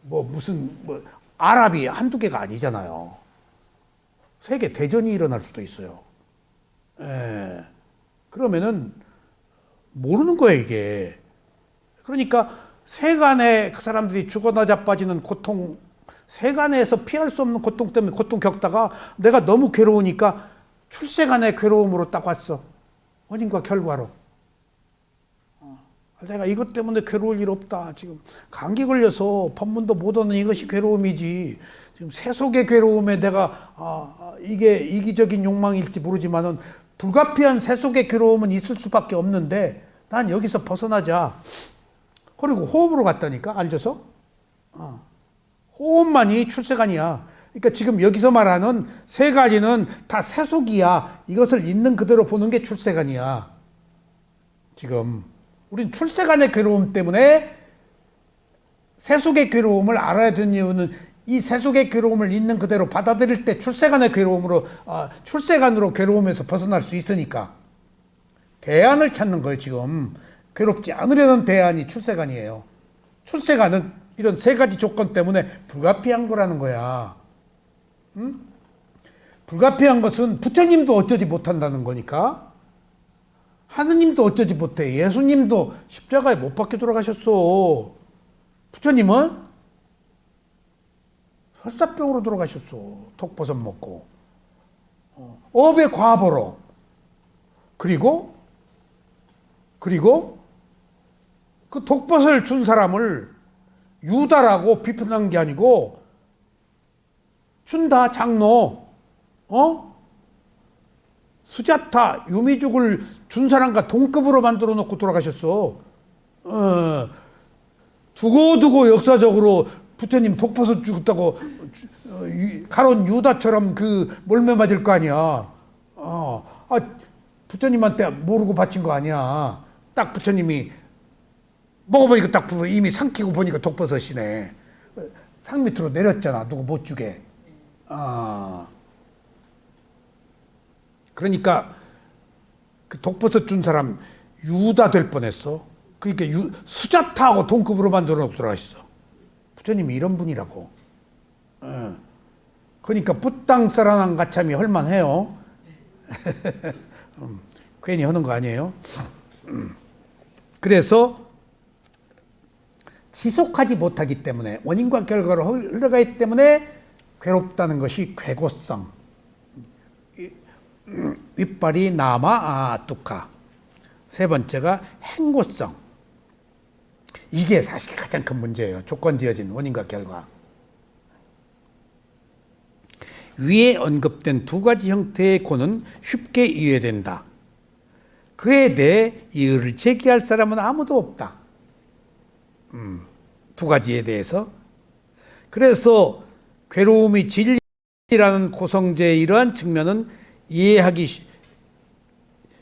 무슨 아랍이 한두 개가 아니잖아요. 세계 대전이 일어날 수도 있어요. 예. 그러면은 모르는 거예요, 이게. 그러니까 세간에 그 사람들이 죽어나 자빠지는 고통, 세간에서 피할 수 없는 고통 때문에 고통 겪다가 내가 너무 괴로우니까 출세간의 괴로움으로 딱 왔어. 원인과 결과로. 내가 이것 때문에 괴로울 일 없다. 지금 감기 걸려서 법문도 못 오는 이것이 괴로움이지. 지금 세속의 괴로움에 내가 이게 이기적인 욕망일지 모르지만은 불가피한 세속의 괴로움은 있을 수밖에 없는데 난 여기서 벗어나자. 그리고 호흡으로 갔다니까 앉아서. 호흡만이 출세간이야. 그러니까 지금 여기서 말하는 세 가지는 다 세속이야. 이것을 있는 그대로 보는 게 출세간이야. 지금 우린 출세간의 괴로움 때문에 세속의 괴로움을 알아야 되는 이유는 이 세속의 괴로움을 있는 그대로 받아들일 때 출세간의 괴로움으로 출세간으로 괴로움에서 벗어날 수 있으니까 대안을 찾는 거예요. 지금 괴롭지 않으려는 대안이 출세간이에요. 출세간은 이런 세 가지 조건 때문에 불가피한 거라는 거야. 응? 불가피한 것은 부처님도 어쩌지 못한다는 거니까. 하느님도 어쩌지 못해. 예수님도 십자가에 못 박혀 돌아가셨어. 부처님은 설사병으로 돌아가셨어. 독버섯 먹고. 업의 과보로. 그리고 그 독버섯을 준 사람을 유다라고 비판한 게 아니고 준다 장로. 수자타 유미죽을 준 사람과 동급으로 만들어 놓고 돌아가셨어. 두고두고 역사적으로 부처님 독버섯 죽었다고 가론 유다처럼 그 몰매 맞을 거 아니야. 부처님한테 모르고 바친 거 아니야. 딱 부처님이 먹어보니까 딱 이미 삼키고 보니까 독버섯이네. 상 밑으로 내렸잖아. 누구 못 주게. 그러니까 그 독버섯 준 사람 유다 될 뻔했어. 그러니까 수자타하고 동급으로 만들어 놓고 돌아가셨어. 부처님이 이런 분이라고. 그러니까 부땅사라난 가참이 할만해요. 괜히 하는 거 아니에요. 그래서 지속하지 못하기 때문에 원인과 결과로 흘러가기 때문에 괴롭다는 것이 괴고성. 윗발이 남아 뚜카. 세 번째가 행고성. 이게 사실 가장 큰 문제예요. 조건지어진 원인과 결과. 위에 언급된 두 가지 형태의 고는 쉽게 이해된다. 그에 대해 이의를 제기할 사람은 아무도 없다. 두 가지에 대해서. 그래서 괴로움이 진리라는 고성제의 이러한 측면은 이해하기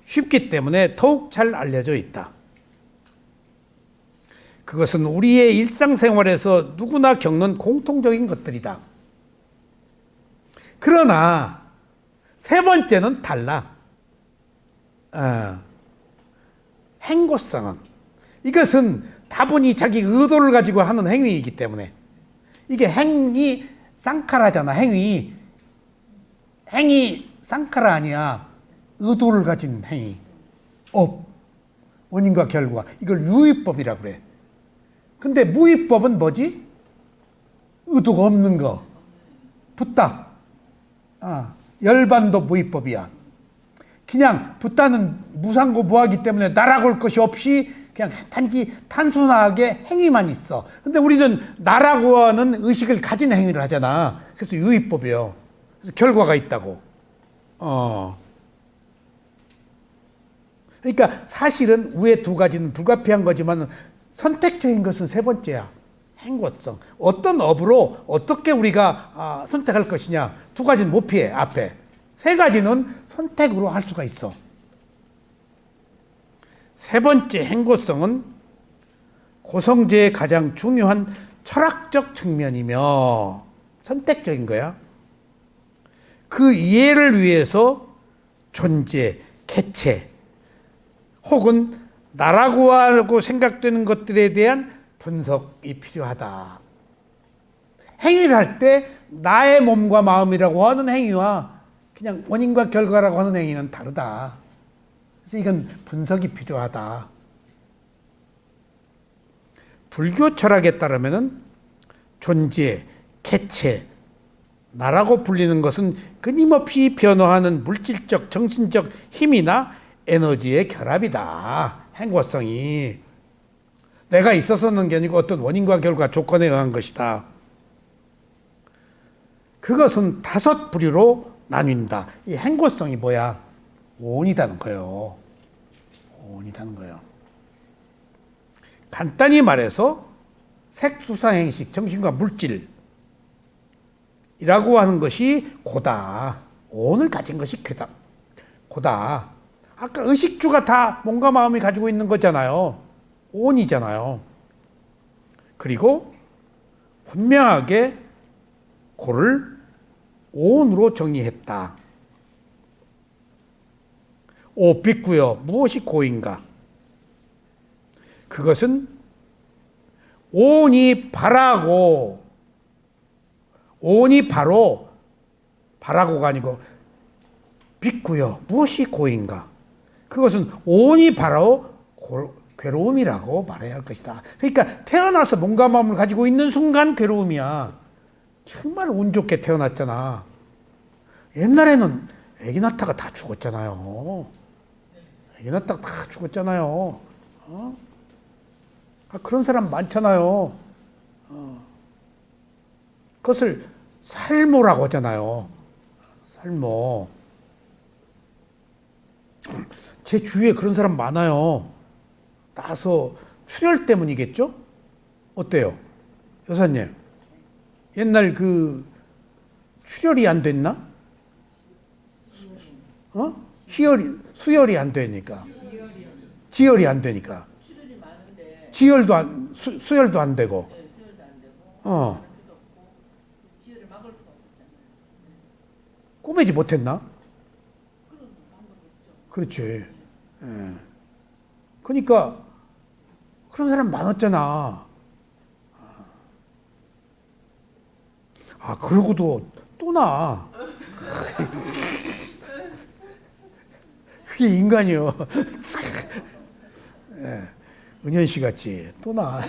쉽기 때문에 더욱 잘 알려져 있다. 그것은 우리의 일상생활에서 누구나 겪는 공통적인 것들이다. 그러나 세 번째는 달라. 행고성은 이것은 다분히 자기 의도를 가지고 하는 행위이기 때문에 이게 행위 쌍카라잖아. 행위 쌍카라 아니야. 의도를 가진 행위. 업. 원인과 결과. 이걸 유의법이라고 그래. 근데 무의법은 뭐지? 의도가 없는 거. 붓다. 열반도 무의법이야. 그냥 붓다는 무상고 무하기 때문에 날아올 것이 없이 그냥 단지 단순하게 행위만 있어. 근데 우리는 나라고 하는 의식을 가진 행위를 하잖아. 그래서 유의법이에요. 그래서 결과가 있다고. 그러니까 사실은 위에 두 가지는 불가피한 거지만 선택적인 것은 세 번째야. 행고성. 어떤 업으로 어떻게 우리가 선택할 것이냐. 두 가지는 못 피해, 앞에. 세 가지는 선택으로 할 수가 있어. 세 번째 행고성은 고성제의 가장 중요한 철학적 측면이며 선택적인 거야. 그 이해를 위해서 존재, 개체, 혹은 나라고 하고 생각되는 것들에 대한 분석이 필요하다. 행위를 할 때 나의 몸과 마음이라고 하는 행위와 그냥 원인과 결과라고 하는 행위는 다르다. 그래서 이건 분석이 필요하다. 불교 철학에 따르면 존재, 개체, 나라고 불리는 것은 끊임없이 변화하는 물질적, 정신적 힘이나 에너지의 결합이다. 행고성이. 내가 있어서는 게 아니고 어떤 원인과 결과 조건에 의한 것이다. 그것은 다섯 부류로 나뉜다. 이 행고성이 뭐야? 오온이라는 거예요. 오온이라는 거예요. 간단히 말해서 색수상행식, 정신과 물질이라고 하는 것이 고다. 오온을 가진 것이 고다. 아까 의식주가 다 몸과 마음이 가지고 있는 거잖아요. 오온이잖아요. 그리고 분명하게 고를 오온으로 정의했다. 오 빅구여, 무엇이 고인가? 그것은 오온이 바라고, 오온이 바라고가 아니고 빅구여, 무엇이 고인가? 그것은 오온이 바로 괴로움이라고 말해야 할 것이다. 그러니까 태어나서 몸과 마음을 가지고 있는 순간 괴로움이야. 정말 운 좋게 태어났잖아. 옛날에는 애기 낳다가 다 죽었잖아요. 애기 낳다가 다 죽었잖아요. 그런 사람 많잖아요. 그것을 살모라고 하잖아요. 살모. 제 주위에 그런 사람 많아요. 나서 출혈 때문이겠죠? 어때요? 여사님, 옛날 그 출혈이 안 됐나? 수혈이 안 되니까. 지혈이 안 되니까. 출혈이 많은데 수혈도 안 되고. 네, 수혈도 안 되고 지혈을 막을 수가 없잖아요. 꼬매지 못했나? 그런 방법이 있죠. 그렇지. 예. 그러니까 그런 사람 많았잖아. 그러고도 또 나. 그게 인간이요. 예. 은현 씨 같이 또 나.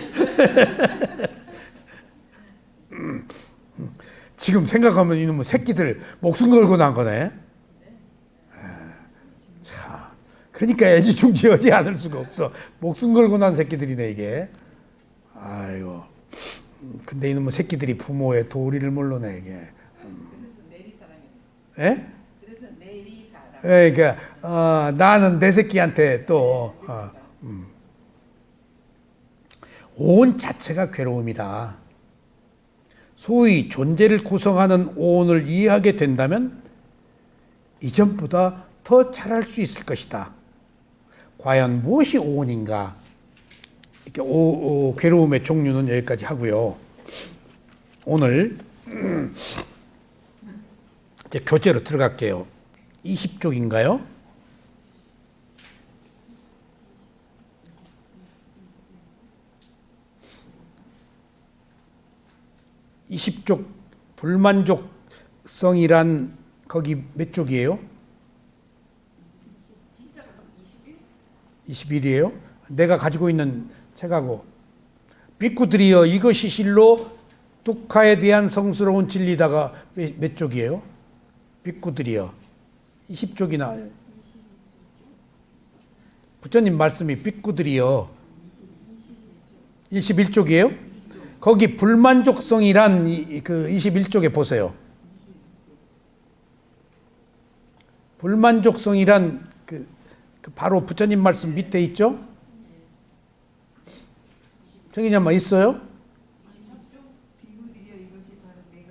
지금 생각하면 이놈의 새끼들 목숨 걸고 난 거네. 자, 그러니까 애지중지하지 않을 수가 없어. 목숨 걸고 난 새끼들이네 이게. 아이고. 근데 이놈의 새끼들이 부모의 도리를 모르네 이게. 그래서 내리사랑이에요. 예? 그래서 내리사랑. 그러니까 나는 내 새끼한테 또 오온 자체가 괴로움이다. 소위 존재를 구성하는 오온을 이해하게 된다면 이전보다 더 잘할 수 있을 것이다. 과연 무엇이 오온인가? 이렇게 괴로움의 종류는 여기까지 하고요. 오늘 이제 교재로 들어갈게요. 20쪽인가요? 20쪽 불만족성이란 거기 몇 쪽이에요? 21이에요. 내가 가지고 있는 책하고. 빅구들이여 이것이 실로 뚝하에 대한 성스러운 진리다가 몇 쪽이에요? 빅구들이여 20쪽이나. 부처님 말씀이 빅구들이여 21쪽이에요? 거기 불만족성이란 그 21쪽에 보세요. 불만족성이란 그 바로 부처님 말씀 밑에 있죠? 정인이 한번 있어요?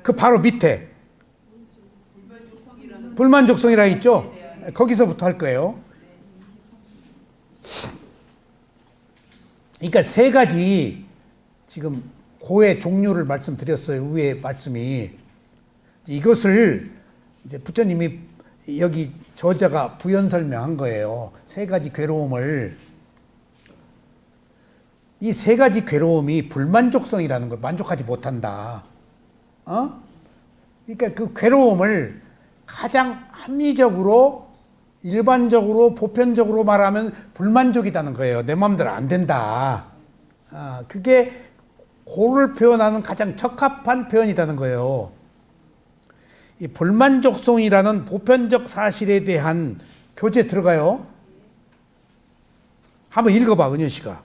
그 바로 밑에 불만족성이라 있죠? 거기서부터 할 거예요. 그러니까 세 가지 지금 고의 종류를 말씀드렸어요. 위에 말씀이. 이것을 이제 부처님이 여기 저자가 부연 설명한 거예요. 세 가지 괴로움을. 이 세 가지 괴로움이 불만족성이라는 걸 만족하지 못한다. 그러니까 그 괴로움을 가장 합리적으로 일반적으로 보편적으로 말하면 불만족이라는 거예요. 내 마음대로 안 된다. 그게 고를 표현하는 가장 적합한 표현이라는 거예요. 이 불만족성이라는 보편적 사실에 대한 교재 들어가요. 한번 읽어봐, 은현 씨가.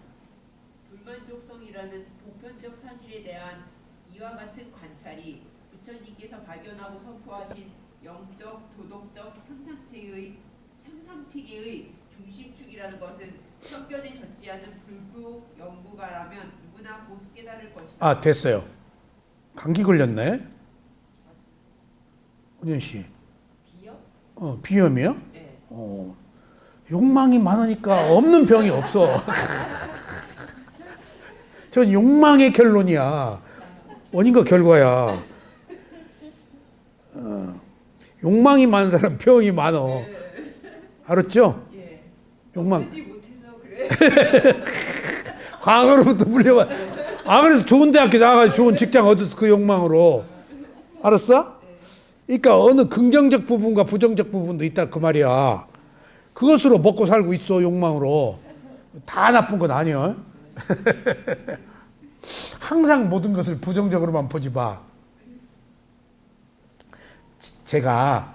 불만족성이라는 보편적 사실에 대한 이와 같은 관찰이 부처님께서 발견하고 선포하신 영적, 도덕적 향상체계의 중심축이라는 것은 성견에 젖지 않은 불구 연구가라면 누구나 곧 깨달을 것이다. 됐어요. 감기 걸렸네. 은현 씨. 비염? 비염이요? 네. 욕망이 많으니까 없는 병이 없어. 전 욕망의 결론이야. 원인과 결과야. 욕망이 많은 사람 병이 많어. 알았죠? 예. 욕망. 쓰지 못해서 그래. 과거로부터 물려와. 그래서 좋은 대학교 나가서 좋은 직장 얻어서 그 욕망으로. 알았어? 그러니까 어느 긍정적 부분과 부정적 부분도 있다 그 말이야. 그것으로 먹고 살고 있어, 욕망으로. 다 나쁜 건 아니야. 항상 모든 것을 부정적으로만 보지 마. 제가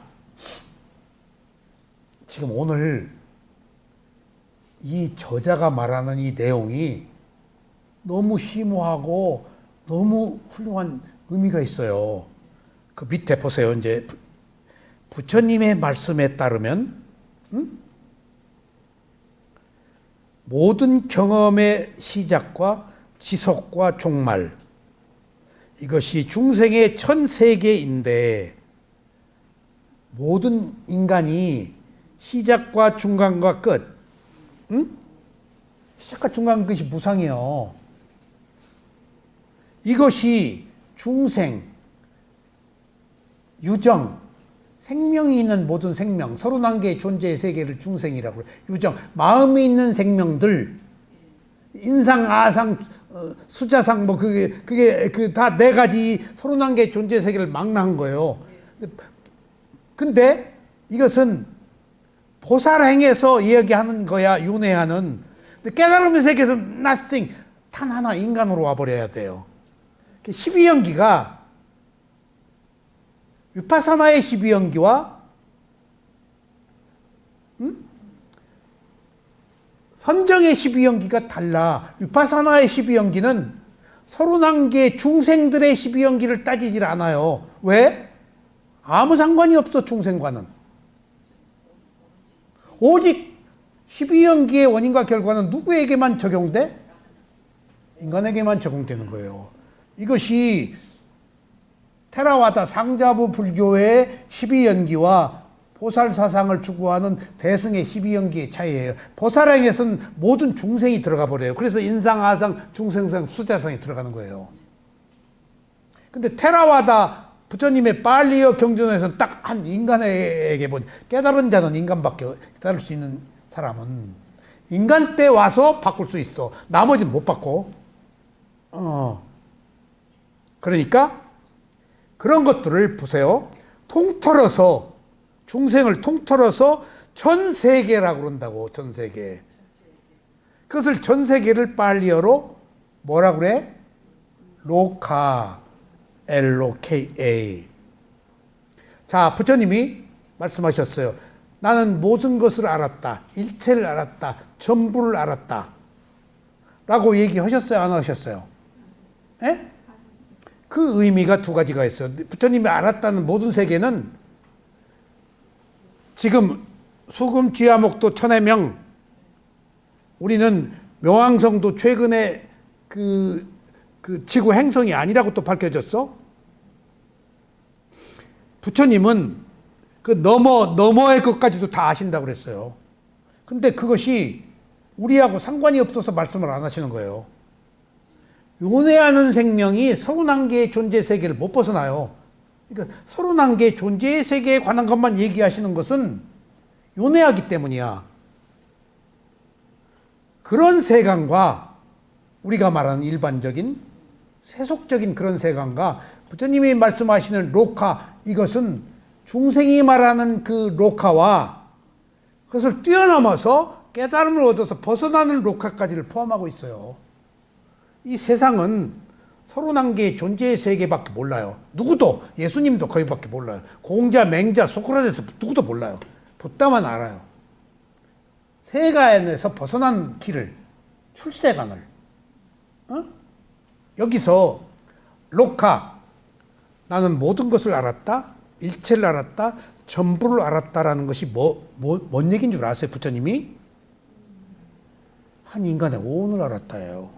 지금 오늘 이 저자가 말하는 이 내용이 너무 심오하고 너무 훌륭한 의미가 있어요. 그 밑에 보세요. 이제 부처님의 말씀에 따르면 모든 경험의 시작과 지속과 종말, 이것이 중생의 천세계인데 모든 인간이 시작과 중간과 끝, 시작과 중간 끝이 무상이에요. 이것이 중생, 유정, 생명이 있는 모든 생명, 31개의 존재의 세계를 중생이라고 해요. 유정, 마음이 있는 생명들, 인상, 아상, 수자상, 뭐 그게 다 네 가지 31개의 존재의 세계를 망라한 거예요. 근데 이것은 보살행에서 이야기하는 거야, 윤회하는. 깨달음의 세계에서 nothing, 단 하나 인간으로 와버려야 돼요. 12연기가 위파사나의 12연기와 선정의 12연기가 달라. 위파사나의 12연기는 31개의 중생들의 12연기를 따지질 않아요. 왜? 아무 상관이 없어, 중생과는. 오직 12연기의 원인과 결과는 누구에게만 적용돼? 인간에게만 적용되는 거예요. 이것이 테라와다 상자부 불교의 12연기와 보살 사상을 추구하는 대승의 12연기의 차이예요. 보살행에서는 모든 중생이 들어가 버려요. 그래서 인상, 아상, 중생상, 수자상이 들어가는 거예요. 근데 테라와다 부처님의 빨리어 경전에서는 딱 한 인간에게 보니, 깨달은 자는 인간밖에 깨달을 수 있는 사람은 인간 때 와서 바꿀 수 있어. 나머지는 못 바꿔. 그러니까 그런 것들을 보세요. 통틀어서, 중생을 통틀어서 전 세계라고 그런다고, 전 세계. 그것을 전 세계를 빨리어로 뭐라 그래? 로카, LOKA. 자, 부처님이 말씀하셨어요. 나는 모든 것을 알았다. 일체를 알았다. 전부를 알았다. 라고 얘기하셨어요? 안 하셨어요? 예? 그 의미가 두 가지가 있어요. 부처님이 알았다는 모든 세계는 지금 수금, 쥐야목도, 천해명, 우리는 명왕성도 최근에 그 지구 행성이 아니라고 또 밝혀졌어. 부처님은 그 너머의 것까지도 다 아신다고 그랬어요. 근데 그것이 우리하고 상관이 없어서 말씀을 안 하시는 거예요. 윤회하는 생명이 31개의 존재 세계를 못 벗어나요. 그러니까 31개의 존재의 세계에 관한 것만 얘기하시는 것은 윤회하기 때문이야. 그런 세간과 우리가 말하는 일반적인 세속적인 그런 세간과 부처님이 말씀하시는 로카, 이것은 중생이 말하는 그 로카와 그것을 뛰어넘어서 깨달음을 얻어서 벗어나는 로카까지를 포함하고 있어요. 이 세상은 31개의 존재의 세계밖에 몰라요. 누구도, 예수님도 거기밖에 몰라요. 공자, 맹자, 소크라테스 누구도 몰라요. 부다만 알아요. 세간에서 벗어난 길을, 출세간을. 여기서 로카, 나는 모든 것을 알았다, 일체를 알았다, 전부를 알았다라는 것이 뭔 얘기인 줄 아세요? 부처님이 한 인간의 오온을 알았다예요.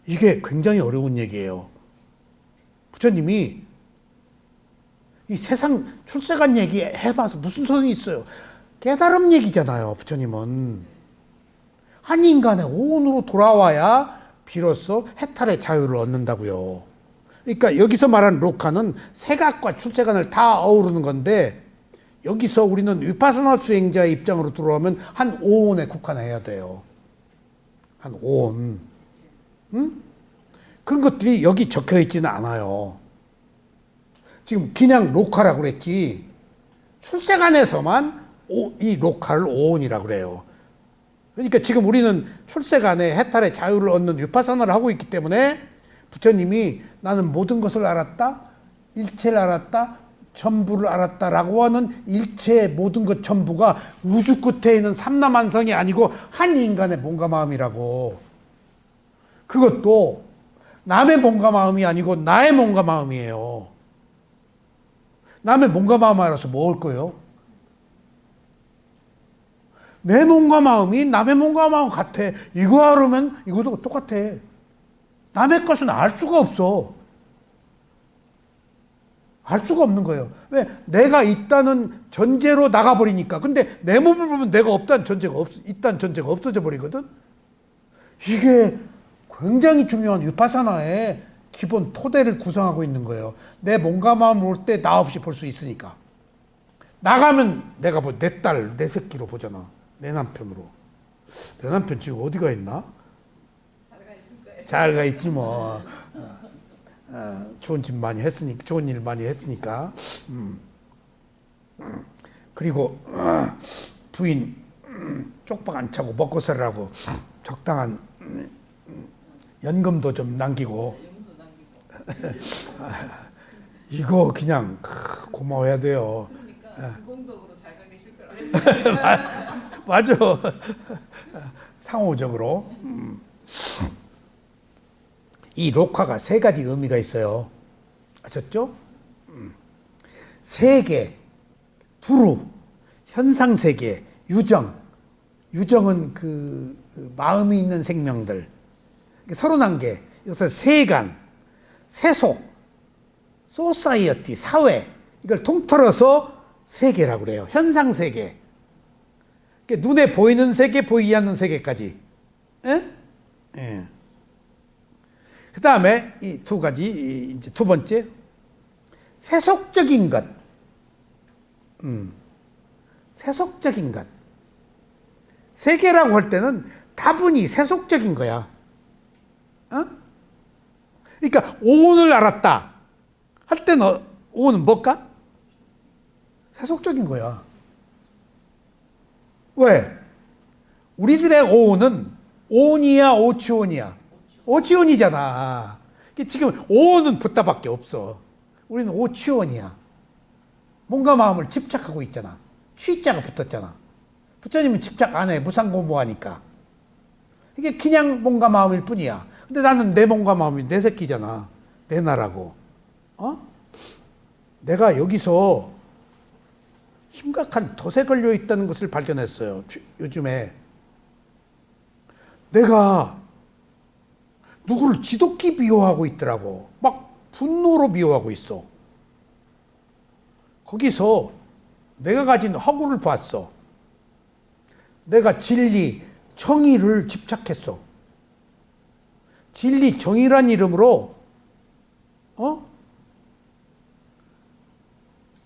이게 굉장히 어려운 얘기예요. 부처님이 이 세상 출세간 얘기 해봐서 무슨 소용이 있어요? 깨달음 얘기잖아요. 부처님은 한 인간의 오온으로 돌아와야 비로소 해탈의 자유를 얻는다고요. 그러니까 여기서 말하는 로카는 세각과 출세간을 다 어우르는 건데, 여기서 우리는 위파사나 수행자의 입장으로 들어오면 한 오온에 국한해야 돼요. 한 오온. 응? 그런 것들이 여기 적혀 있지는 않아요. 지금 그냥 로카라고 그랬지, 출세간에서만 이 로카를 오온이라고 그래요. 그러니까 지금 우리는 출세간에 해탈의 자유를 얻는 위파사나를 하고 있기 때문에 부처님이 나는 모든 것을 알았다, 일체를 알았다, 전부를 알았다라고 하는 일체의 모든 것 전부가 우주 끝에 있는 삼라만성이 아니고 한 인간의 몸과 마음이라고. 그것도 남의 몸과 마음이 아니고 나의 몸과 마음이에요. 남의 몸과 마음 알아서 뭐 할 거예요? 내 몸과 마음이 남의 몸과 마음 같아. 이거 알으면 이것도 똑같아. 남의 것은 알 수가 없어. 알 수가 없는 거예요. 왜? 내가 있다는 전제로 나가버리니까. 근데 내 몸을 보면 내가 없다는 전제가 있다는 전제가 없어져 버리거든. 이게 굉장히 중요한 위파사나의 기본 토대를 구성하고 있는 거예요. 내 몸과 마음을 볼 때 나 없이 볼 수 있으니까. 나가면 내가 내 딸, 내 새끼로 보잖아. 내 남편으로. 내 남편 지금 어디가 있나? 잘 가 있지 뭐. 좋은 집 많이 했으니까, 좋은 일 많이 했으니까. 그리고 부인 쪽박 안 차고 먹고 살라고 적당한 연금도 좀 남기고. 이거 그냥 고마워야 돼요. 그러니까 공덕으로 잘 가 계실 거라. 맞아. 상호적으로. 이 로카가 세 가지 의미가 있어요. 아셨죠? 세계, 두루, 현상세계, 유정. 유정은 그 마음이 있는 생명들. 31개. 여기서 세간, 세속, 소사이어티, 사회. 이걸 통틀어서 세계라고 그래요. 현상세계. 눈에 보이는 세계, 보이지 않는 세계까지. 예? 예. 그 다음에 이 두 가지, 이제 두 번째, 세속적인 것. 세속적인 것. 세계라고 할 때는 다분히 세속적인 거야. 어? 그러니까 오온을 알았다 할 때는 오온은 뭘까? 세속적인 거야. 왜? 우리들의 오온은 온이야, 오치온이야? 오치온이잖아. 지금 오온은 붓다밖에 없어. 우리는 오치온이야. 몸과 마음을 집착하고 있잖아. 취자가 붙었잖아. 부처님은 집착 안 해. 무상고무하니까. 이게 그냥 몸과 마음일 뿐이야. 근데 나는 내 몸과 마음이 내 새끼잖아. 내 나라고. 내가 여기서 심각한 덫에 걸려 있다는 것을 발견했어요. 요즘에. 내가 누구를 지독히 미워하고 있더라고. 막 분노로 미워하고 있어. 거기서 내가 가진 허구를 봤어. 내가 진리, 정의를 집착했어. 진리, 정의란 이름으로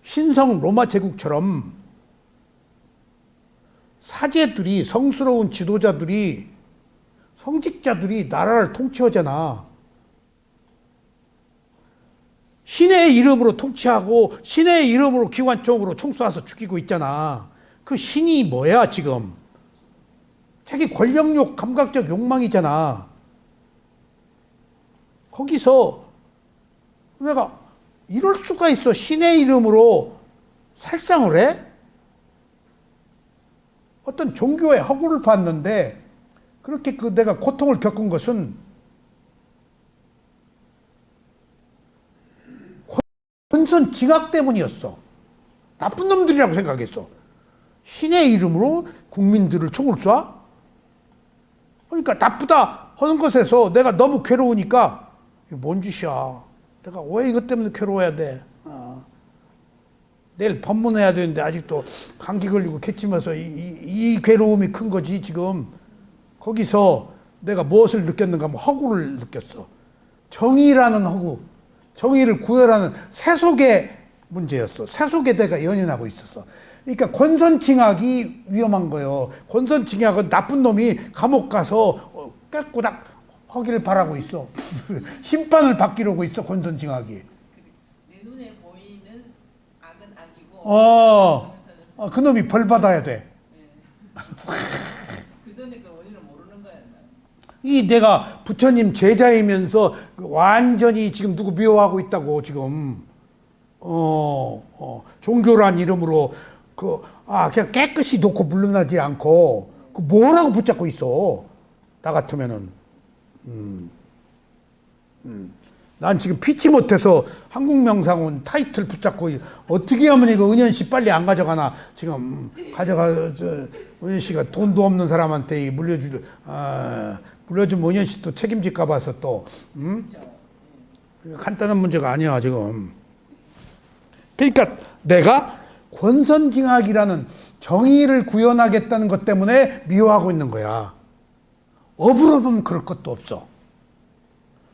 신성 로마 제국처럼 사제들이, 성스러운 지도자들이, 성직자들이 나라를 통치하잖아. 신의 이름으로 통치하고 신의 이름으로 기관총으로 총 쏴서 죽이고 있잖아. 그 신이 뭐야 지금? 자기 권력욕, 감각적 욕망이잖아. 거기서 내가 이럴 수가 있어. 신의 이름으로 살상을 해? 어떤 종교의 허구를 봤는데 그렇게 내가 고통을 겪은 것은 권선징악 때문이었어. 나쁜 놈들이라고 생각했어. 신의 이름으로 국민들을 총을 쏴? 그러니까 나쁘다 하는 것에서 내가 너무 괴로우니까 이게 뭔 짓이야. 내가 왜 이것 때문에 괴로워야 돼. 내일 법문해야 되는데 아직도 감기 걸리고 기침해서 이 괴로움이 큰 거지 지금. 거기서 내가 무엇을 느꼈는가 하면 허구를 느꼈어. 정의라는 허구, 정의를 구별하는 세속의 문제였어. 세속에 내가 연연하고 있었어. 그러니까 권선징악이 위험한 거예요. 권선징악은 나쁜 놈이 감옥 가서 깨꼬닥 하기를 바라고 있어. 심판을 받기로 있어, 권선징악이. 내 눈에 보이는 악은 악이고 그 놈이 벌 받아야 돼. 그 전에 그 원인을 모르는 거야. 이 내가 부처님 제자이면서 완전히 지금 누구 미워하고 있다고 지금 종교란 이름으로 그냥 깨끗이 놓고 물러나지 않고 그 뭐라고 붙잡고 있어. 나 같으면은 난 지금 피치 못해서 한국명상원 타이틀 붙잡고 어떻게 하면 이거 은현 씨 빨리 안 가져가나 지금 은현 씨가 돈도 없는 사람한테 물려주면 은현 씨 또 책임질까 봐서 또 간단한 문제가 아니야 지금. 그러니까 내가 권선징악이라는 정의를 구현하겠다는 것 때문에 미워하고 있는 거야. 업으로 보면 그럴 것도 없어.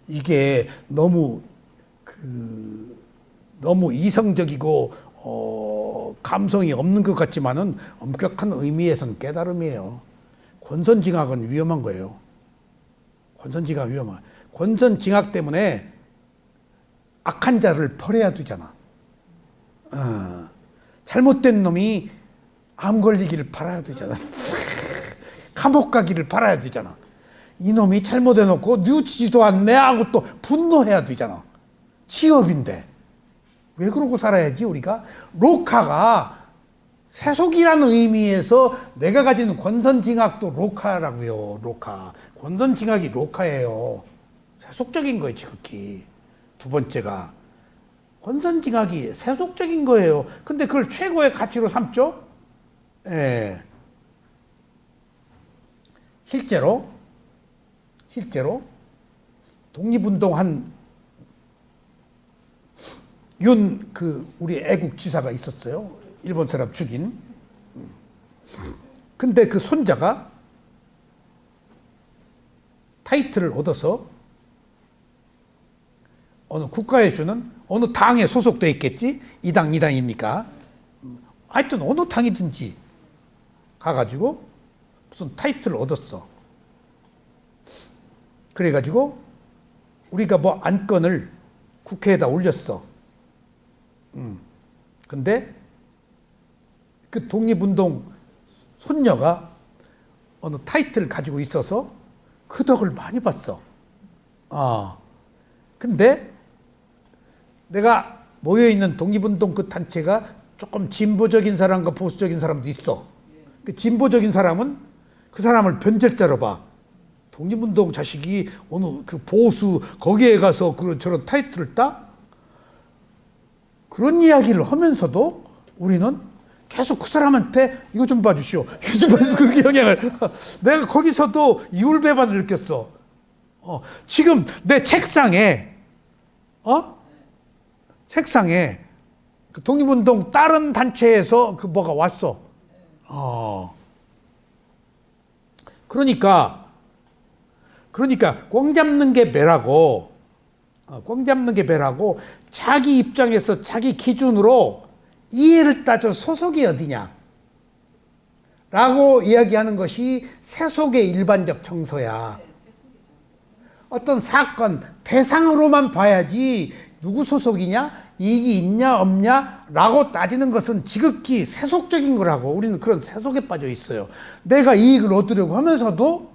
이게 너무 이성적이고 감성이 없는 것 같지만은 엄격한 의미에서는 깨달음이에요. 권선징악은 위험한 거예요. 권선징악 위험한. 권선징악 때문에 악한 자를 벌해야 되잖아. 잘못된 놈이 암 걸리기를 바라야 되잖아. 감옥 가기를 바라야 되잖아. 이놈이 잘못해놓고 뉘우치지도 않네 하고 또 분노해야 되잖아. 취업인데. 왜 그러고 살아야지 우리가? 로카가 세속이라는 의미에서 내가 가진 권선징악도 로카라고요. 로카. 권선징악이 로카예요. 세속적인 거예요 지극히. 두 번째가 권선징악이 세속적인 거예요. 근데 그걸 최고의 가치로 삼죠? 예. 실제로 독립운동한 우리 애국 지사가 있었어요. 일본 사람 죽인. 근데 그 손자가 타이틀을 얻어서 어느 국가에 주는 어느 당에 소속돼 있겠지. 이 당이니까. 하여튼 어느 당이든지 가가지고 무슨 타이틀을 얻었어. 그래가지고 우리가 뭐 안건을 국회에다 올렸어. 근데 그 독립운동 손녀가 어느 타이틀을 가지고 있어서 그 덕을 많이 봤어. 근데 내가 모여있는 독립운동 그 단체가 조금 진보적인 사람과 보수적인 사람도 있어. 그 진보적인 사람은 그 사람을 변절자로 봐. 독립운동 자식이 어느 그 보수 거기에 가서 그런 저런 타이틀을 따? 그런 이야기를 하면서도 우리는 계속 그 사람한테 이거 좀 봐주시오. 이거 좀 봐주시오. 그 영향을. 내가 거기서도 이율배반을 느꼈어. 지금 내 책상에, 책상에 그 독립운동 다른 단체에서 그 뭐가 왔어. 그러니까 꽝 잡는 게 매라고, 자기 입장에서 자기 기준으로 이해를 따져 소속이 어디냐 라고 이야기하는 것이 세속의 일반적 정서야. 어떤 사건 대상으로만 봐야지 누구 소속이냐, 이익이 있냐 없냐 라고 따지는 것은 지극히 세속적인 거라고. 우리는 그런 세속에 빠져 있어요. 내가 이익을 얻으려고 하면서도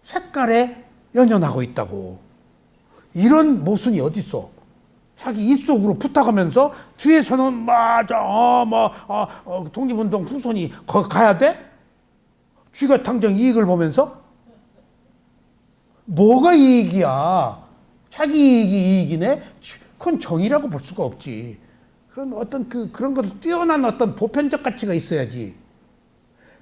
색깔에 연연하고 있다고. 이런 모순이 어디 있어? 자기 입속으로 붙어가면서 뒤에서는 맞아, 독립운동 후손이 가야 돼? 쥐가 당장 이익을 보면서? 뭐가 이익이야? 자기 이익이 이익이네? 그건 정의라고 볼 수가 없지. 그런 어떤 그런 것을 뛰어난 어떤 보편적 가치가 있어야지.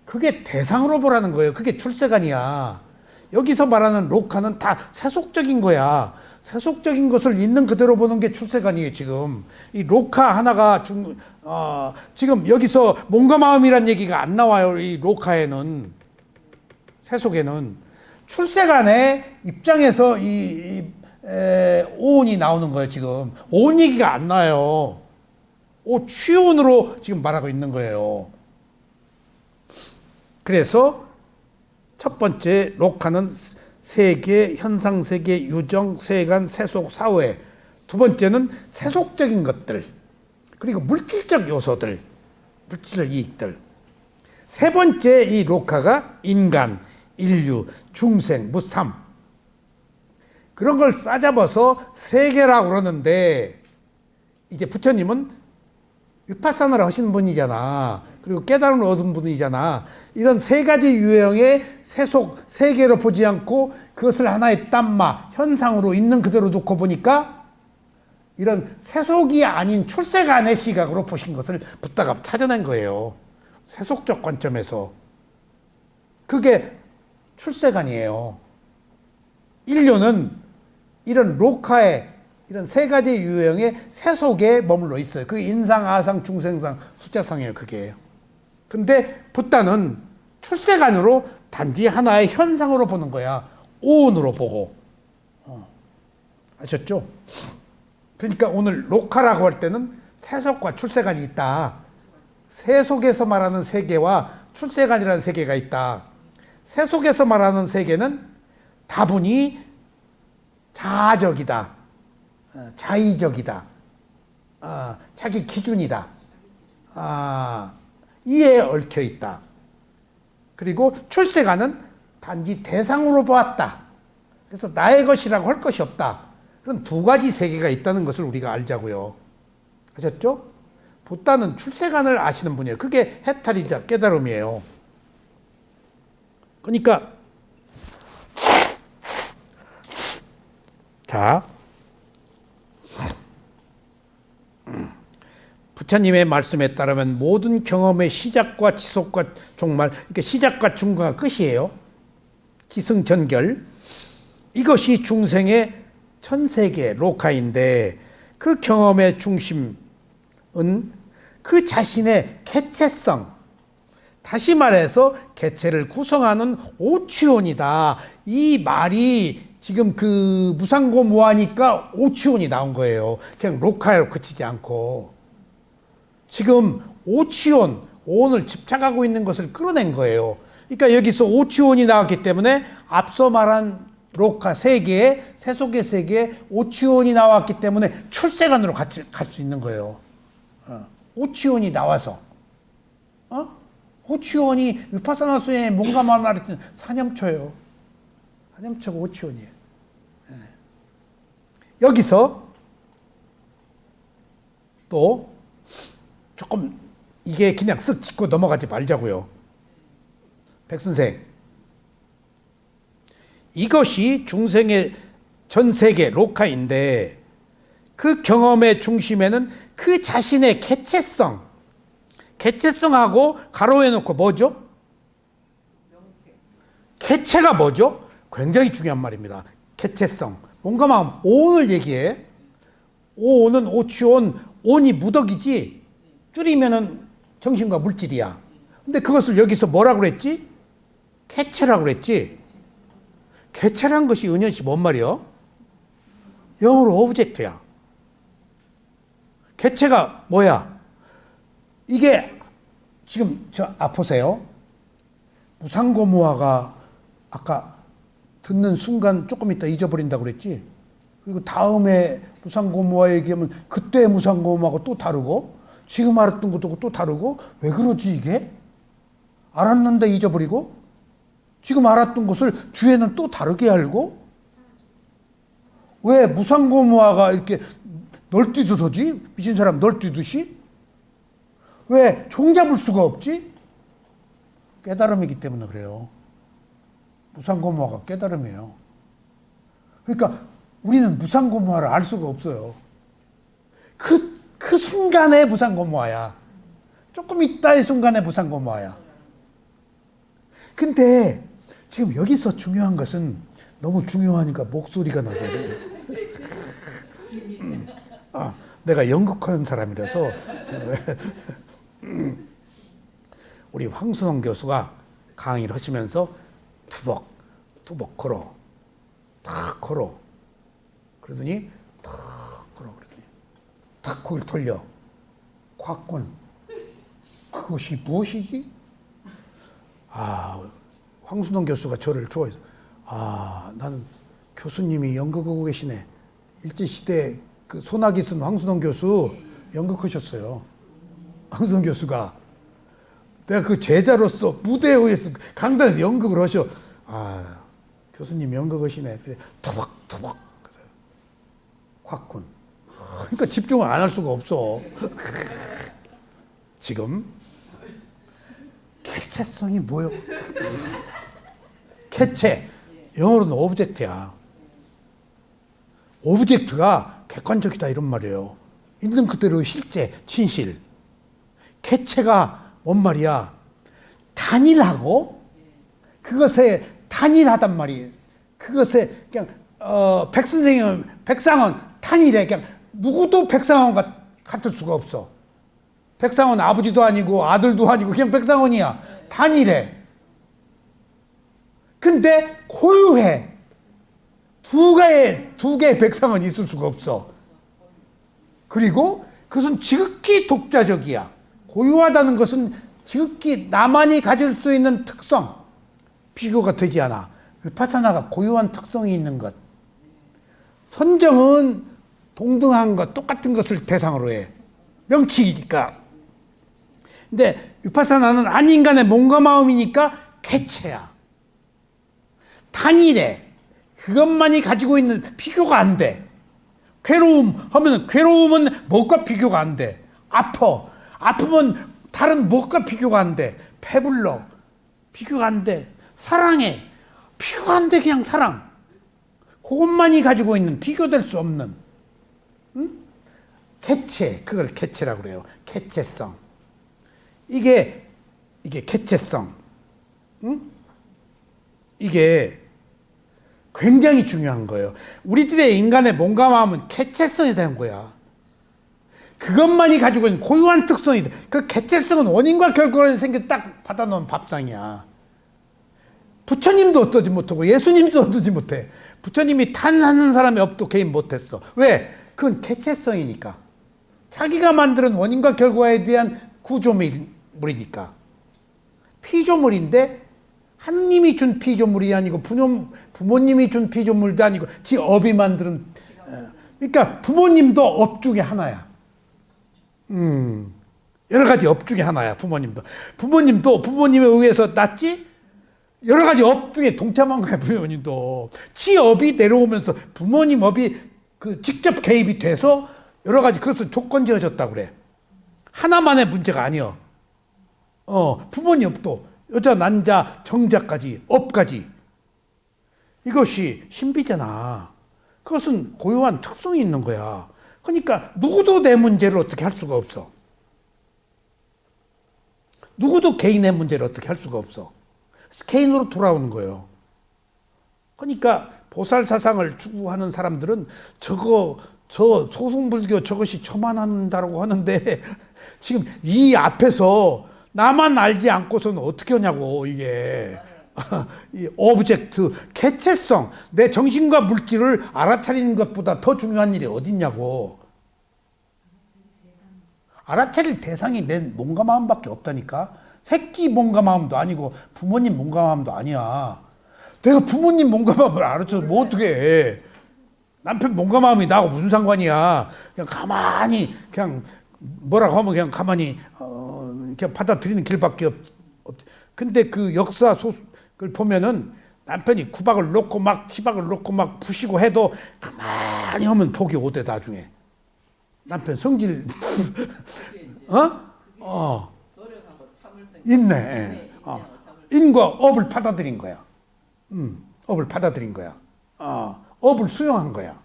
그게 대상으로 보라는 거예요. 그게 출세관이야. 여기서 말하는 로카는 다 세속적인 거야. 세속적인 것을 있는 그대로 보는 게 출세관이에요, 지금. 이 로카 하나가 지금 여기서 몸과 마음이란 얘기가 안 나와요, 이 로카에는. 세속에는. 출세관의 입장에서 오온이 나오는 거예요, 지금. 오온 얘기가 안 나요. 취온으로 지금 말하고 있는 거예요. 그래서 첫 번째 로카는 세계, 현상세계, 유정, 세간, 세속, 사회. 두 번째는 세속적인 것들. 그리고 물질적 요소들. 물질적 이익들. 세 번째 이 로카가 인간, 인류, 중생, 무삼. 그런 걸 싸잡아서 세계라고 그러는데, 이제 부처님은 위파사나를 하신 분이잖아. 그리고 깨달음을 얻은 분이잖아. 이런 세 가지 유형의 세속, 세계로 보지 않고 그것을 하나의 땀마, 현상으로 있는 그대로 놓고 보니까 이런 세속이 아닌 출세간의 시각으로 보신 것을 붓다가 찾아낸 거예요. 세속적 관점에서. 그게 출세간이에요. 인류는 이런 로카의 이런 세 가지 유형의 세속에 머물러 있어요. 그게 인상, 아상, 중생상, 숫자상이에요. 그게. 근데 붓다는 출세간으로 단지 하나의 현상으로 보는 거야. 오온으로 보고. 아셨죠? 그러니까 오늘 로카라고 할 때는 세속과 출세간이 있다. 세속에서 말하는 세계와 출세간이라는 세계가 있다. 세속에서 말하는 세계는 다분히 자아적이다. 자의적이다. 자기 기준이다. 이에 얽혀 있다. 그리고 출세간은 단지 대상으로 보았다. 그래서 나의 것이라고 할 것이 없다. 그런 두 가지 세계가 있다는 것을 우리가 알자고요. 아셨죠? 붓다는 출세간을 아시는 분이에요. 그게 해탈이자 깨달음이에요. 그러니까 자, 부처님의 말씀에 따르면 모든 경험의 시작과 지속과 종말, 그러니까 시작과 중간과 끝이에요. 기승전결. 이것이 중생의 천세계 로카인데, 그 경험의 중심은 그 자신의 개체성, 다시 말해서 개체를 구성하는 오취원이다. 이 말이 지금 그 무상고무하니까 오취원이 나온 거예요. 그냥 로카로 그치지 않고. 지금 오취원, 오온을 집착하고 있는 것을 끌어낸 거예요. 그러니까 여기서 오취원이 나왔기 때문에 앞서 말한 로카 세계에, 세속의 세계에 오취원이 나왔기 때문에 출세간으로 갈 수 있는 거예요. 오취원이 나와서. 오치원이 위파사나 수행에 뭔가 말했더니 사념초예요. 사념초가 오치원이에요. 예. 여기서 또 조금 이게 그냥 쓱 짚고 넘어가지 말자고요. 백선생, 이것이 중생의 전 세계 로카인데 그 경험의 중심에는 그 자신의 개체성하고 가로해 놓고 뭐죠? 개체가 뭐죠? 굉장히 중요한 말입니다. 개체성. 뭔가 마음, 오온을 얘기해. 오온은 오치온, 온이 무덕이지 줄이면은 정신과 물질이야. 근데 그것을 여기서 뭐라고 그랬지? 개체라고 그랬지? 개체란 것이 은연씨 뭔 말이요? 영어로 오브젝트야. 개체가 뭐야? 이게 지금 보세요. 무상고무화가 아까 듣는 순간 조금 있다 잊어버린다고 그랬지? 그리고 다음에 무상고무화 얘기하면 그때 무상고무화하고 또 다르고 지금 알았던 것도 또 다르고 왜 그러지 이게? 알았는데 잊어버리고 지금 알았던 것을 뒤에는 또 다르게 알고 왜 무상고무화가 이렇게 널뛰듯하지? 미친 사람 널뛰듯이? 왜 종잡을 수가 없지? 깨달음이기 때문에 그래요. 무상고무화가 깨달음이에요. 그러니까 우리는 무상고무화를 알 수가 없어요. 그 순간에 무상고무화야. 조금 있다의 순간에 무상고무화야. 근데 지금 여기서 중요한 것은 너무 중요하니까 목소리가 나잖아요. 내가 연극하는 사람이라서 우리 황순홍 교수가 강의를 하시면서 투벅 걸어 탁 걸어 그러더니 탁 걸어 그러더니 탁 코를 돌려 콱군 그것이 무엇이지? 황순홍 교수가 저를 좋아해서 나는 교수님이 연극하고 계시네. 일제시대 그 소나기 쓴 황순홍 교수 연극하셨어요. 황순홍 교수가 내가 그 제자로서 무대에 의해서 강단에서 연극을 하셔. 교수님 연극하시네. 토박토박 콱군. 그러니까 집중을 안 할 수가 없어. 지금 개체성이 뭐요? 개체. 영어로는 오브젝트야. 오브젝트가 객관적이다 이런 말이에요. 있는 그대로 실제, 진실. 개체가 뭔 말이야? 단일하고 그것에 단일하단 말이에요. 그것에 그냥 백상은 단일해. 그냥 누구도 백상원 같을 수가 없어. 백상원 아버지도 아니고 아들도 아니고 그냥 백상원이야. 단일해. 근데 고유해. 두 개의 백상원이 있을 수가 없어. 그리고 그것은 지극히 독자적이야. 고유하다는 것은 지극히 나만이 가질 수 있는 특성. 비교가 되지 않아. 위파사나가 고유한 특성이 있는 것. 선정은 동등한 것, 똑같은 것을 대상으로 해. 명칭이니까. 근데 위파사나는 안인간의 몸과 마음이니까 개체야. 단일해. 그것만이 가지고 있는 비교가 안 돼. 괴로움 하면 괴로움은 뭐가 비교가 안 돼. 아프면 다른 뭐가 비교가 안 돼. 배불러. 비교가 안 돼. 사랑해. 비교가 안 돼. 그냥 사랑. 그것만이 가지고 있는 비교될 수 없는 개체. 그걸 개체라고 그래요. 개체성. 이게 개체성. 이게 굉장히 중요한 거예요. 우리들의 인간의 몸과 마음은 개체성이 되는 거야. 그것만이 가지고 있는 고유한 특성이다. 그 개체성은 원인과 결과로 생겨 딱 받아놓은 밥상이야. 부처님도 어떠지 못하고 예수님도 어떠지 못해. 부처님이 탄하는 사람이 없도 개인 못했어. 왜? 그건 개체성이니까. 자기가 만드는 원인과 결과에 대한 구조물이니까. 피조물인데 하느님이 준 피조물이 아니고 부모님이 준 피조물도 아니고 지 업이 만드는. 그러니까 부모님도 업 중에 하나야. 여러 가지 업 중에 하나야. 부모님도 부모님에 의해서 낳지 여러 가지 업 중에 동참한 거야. 부모님도 치업이 내려오면서 부모님 업이 그 직접 개입이 돼서 여러 가지 그것을 조건 지어졌다고 그래. 하나만의 문제가 아니야. 부모님 업도 여자 남자 정자까지 업까지 이것이 신비잖아. 그것은 고유한 특성이 있는 거야. 그러니까 누구도 내 문제를 어떻게 할 수가 없어. 누구도 개인의 문제를 어떻게 할 수가 없어. 개인으로 돌아오는 거예요. 그러니까 보살 사상을 추구하는 사람들은 저 소승불교 저것이 저만 한다고 하는데 지금 이 앞에서 나만 알지 않고서는 어떻게 하냐고. 이게 이 오브젝트 개체성, 내 정신과 물질을 알아차리는 것보다 더 중요한 일이 어딨냐고. 알아차릴 대상이 내 몸과 마음밖에 없다니까. 새끼 몸과 마음도 아니고 부모님 몸과 마음도 아니야. 내가 부모님 몸과 마음을 알아쳐서 뭐 어떻게 해. 남편 몸과 마음이 나하고 무슨 상관이야. 그냥 가만히 그냥 뭐라고 하면 그냥 가만히 그냥 받아들이는 길밖에 없. 근데 그 역사 소식을 보면은 남편이 구박을 놓고 막 티박을 놓고 막 부시고 해도 가만히 하면 복이 오대 나중에. 남편 성질 노력하고 참을성 있네. 인과 업을 받아들인 거야. 업을 받아들인 거야. 업을 수용한 거야.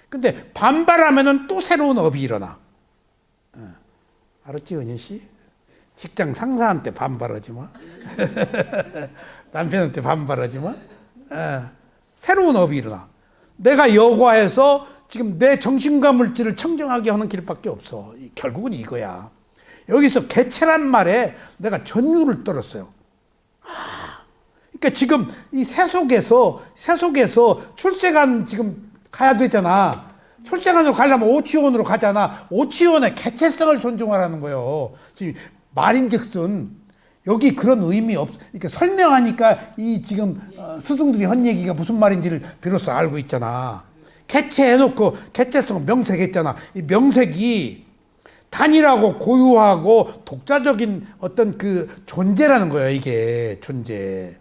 근데 반발하면은 또 새로운 업이 일어나. 알았지, 은희 씨? 직장 상사한테 반발하지 마. 남편한테 반발하지 마. 새로운 업이 일어나. 내가 여과해서 지금 내 정신과 물질을 청정하게 하는 길밖에 없어. 결국은 이거야. 여기서 개체란 말에 내가 전율을 떨었어요. 그러니까 지금 이 세속에서 출세관 지금 가야 되잖아. 출세관으로 가려면 오치원으로 가잖아. 오치원의 개체성을 존중하라는 거예요. 지금 말인즉슨 여기 그런 의미 없. 그러니까 설명하니까 이 지금 스승들이 한 얘기가 무슨 말인지를 비로소 알고 있잖아. 개체해놓고 개체성 명색했잖아. 이 명색이 단일하고 고유하고 독자적인 어떤 그 존재라는 거예요. 이게 존재.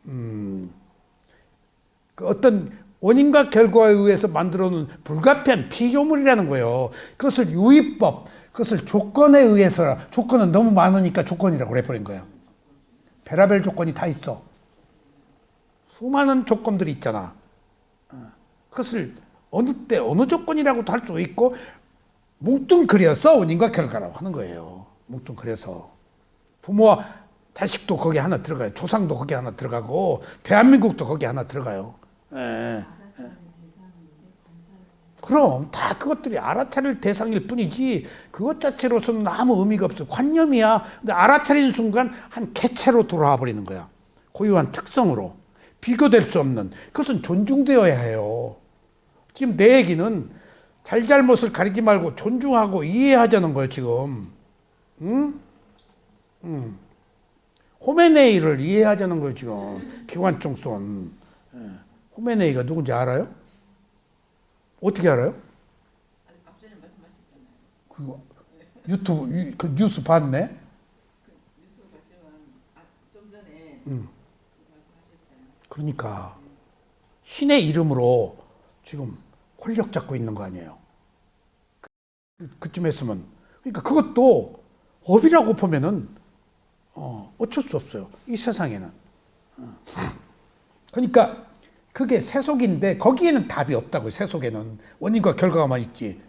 그 어떤 원인과 결과에 의해서 만들어놓은 불가피한 피조물이라는 거예요. 그것을 유의법, 그것을 조건에 의해서, 조건은 너무 많으니까 조건이라고 해버린 거예요. 별의별 조건이 다 있어. 수많은 조건들이 있잖아. 그것을 어느 때 어느 조건이라고도 할 수 있고 뭉뚱그려서 원인과 결과라고 하는 거예요. 뭉뚱그려서 부모와 자식도 거기 하나 들어가요. 조상도 거기 하나 들어가고 대한민국도 거기 하나 들어가요. 그럼 다 그것들이 알아차릴 대상일 뿐이지 그것 자체로서는 아무 의미가 없어. 관념이야. 근데 알아차리는 순간 한 개체로 돌아와 버리는 거야. 고유한 특성으로 비교될 수 없는. 그것은 존중되어야 해요. 지금 내 얘기는 잘잘못을 가리지 말고 존중하고 이해하자는 거예요. 지금 호메네이를 이해하자는 거예요. 지금 기관총선. 호메네이가 누군지 알아요? 어떻게 알아요? 앞전에 말씀하셨잖아요. 그 유튜브 그 뉴스 봤네. 뉴스 같지만 좀 전에 말씀하셨잖아요. 그러니까 신의 이름으로 지금 권력 잡고 있는 거 아니에요. 그쯤 했으면 그러니까 그것도 업이라고 보면은 어쩔 수 없어요. 이 세상에는. 그러니까 그게 세속인데 거기에는 답이 없다고. 세속에는 원인과 결과만 있지.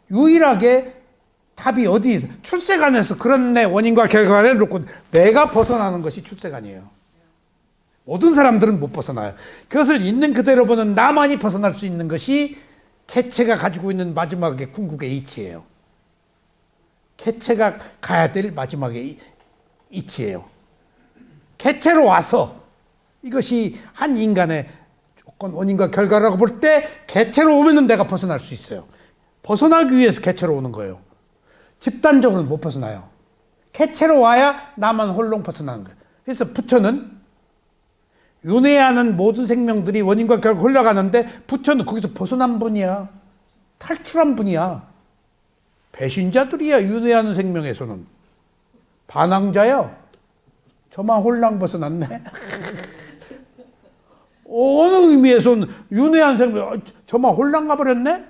유일하게 답이 어디 출세관에서 그런 내 원인과 결과를 놓고 내가 벗어나는 것이 출세관이에요. 모든 사람들은 못 벗어나요. 그것을 있는 그대로 보는 나만이 벗어날 수 있는 것이 개체가 가지고 있는 마지막의 궁극의 이치예요. 개체가 가야 될 마지막의 이치예요. 개체로 와서 이것이 한 인간의 조건 원인과 결과라고 볼 때 개체로 오면은 내가 벗어날 수 있어요. 벗어나기 위해서 개체로 오는 거예요. 집단적으로는 못 벗어나요. 개체로 와야 나만 홀로 벗어나는 거예요. 그래서 부처는 윤회하는 모든 생명들이 원인과 결과 흘러가는데 부처는 거기서 벗어난 분이야. 탈출한 분이야. 배신자들이야. 윤회하는 생명에서는 반항자야. 저만 홀랑 벗어났네. 어느 의미에서는 윤회한 생명, 저만 홀랑 가버렸네.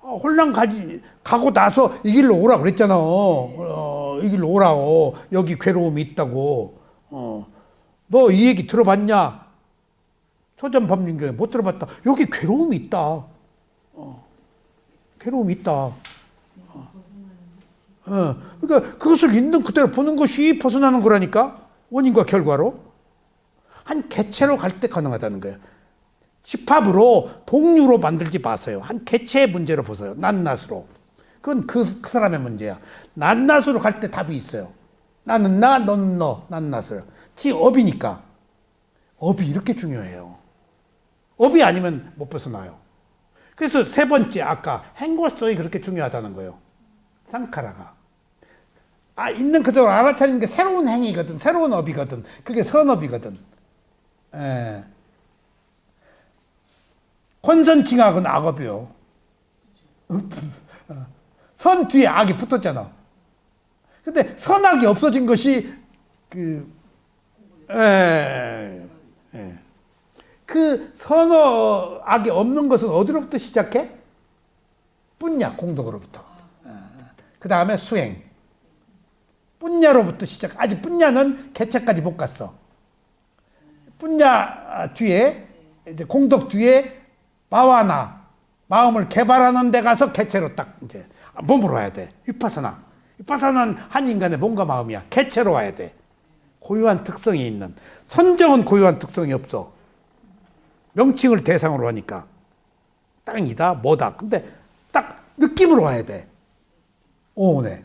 홀랑 가고 나서 이 길로 오라 그랬잖아. 이 길로 오라고. 여기 괴로움이 있다고. 너 이 얘기 들어봤냐? 초전법륜경에 못 들어봤다. 여기 괴로움이 있다. 괴로움이 있다. 그러니까 그것을 있는 그대로 보는 것이 벗어나는 거라니까. 원인과 결과로. 한 개체로 갈 때 가능하다는 거예요. 집합으로 동류로 만들지 마세요. 한 개체의 문제로 보세요. 낱낱으로. 그건 그 사람의 문제야. 낱낱으로 갈 때 답이 있어요. 나는 나, 너는 너, 낱낱을. 업이니까. 업이 이렇게 중요해요. 업이 아니면 못 벗어나요. 그래서 세 번째, 아까 행고성이 그렇게 중요하다는 거예요. 상카라가. 있는 그대로 알아차리는 게 새로운 행위거든. 새로운 업이거든. 그게 선업이거든. 권선징악은 악업이요. 선 뒤에 악이 붙었잖아. 근데 선악이 없어진 것이 그 선악이 없는 것은 어디로부터 시작해? 뿐야, 공덕으로부터. 그 다음에 수행. 뿐야로부터 시작. 아직 뿐야는 개체까지 못 갔어. 뿐야 뒤에, 이제 공덕 뒤에 바와나, 마음을 개발하는 데 가서 개체로 딱 이제 몸으로 와야 돼. 위파사나. 위파사나는 한 인간의 몸과 마음이야. 개체로 와야 돼. 고유한 특성이 있는. 선정은 고유한 특성이 없어. 명칭을 대상으로 하니까. 땅이다, 뭐다. 근데 딱 느낌으로 와야 돼. 오네.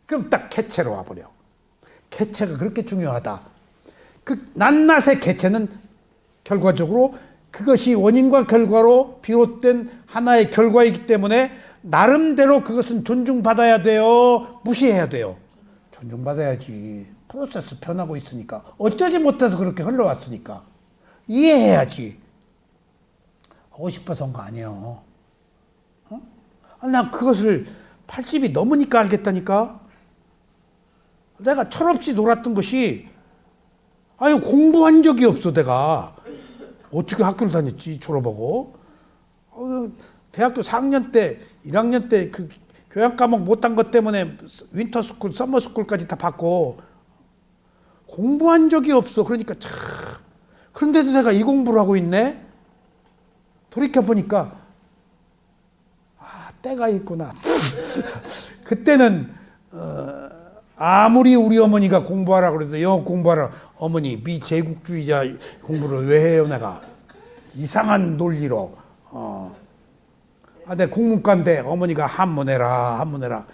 그럼 딱 개체로 와버려. 개체가 그렇게 중요하다. 그 낱낱의 개체는 결과적으로 그것이 원인과 결과로 비롯된 하나의 결과이기 때문에 나름대로 그것은 존중받아야 돼요? 무시해야 돼요? 존중받아야지. 프로세스 변하고 있으니까. 어쩌지 못해서 그렇게 흘러왔으니까. 이해해야지. 하고 싶어서 한 거 아니에요. 난 그것을 80이 넘으니까 알겠다니까. 내가 철없이 놀았던 것이 공부한 적이 없어. 내가 어떻게 학교를 다녔지 졸업하고. 대학교 4학년 때 1학년 때 그 교양 과목 못한 것 때문에 윈터스쿨 서머스쿨까지 다 받고 공부한 적이 없어. 그러니까 참, 그런데도 내가 이 공부를 하고 있네. 돌이켜보니까 때가 있구나. 그때는 아무리 우리 어머니가 공부하라 그래서 영어 공부하라, 어머니 미제국주의자 공부를 왜 해요 내가. 이상한 논리로. 내 국문과인데 어머니가 한문해라.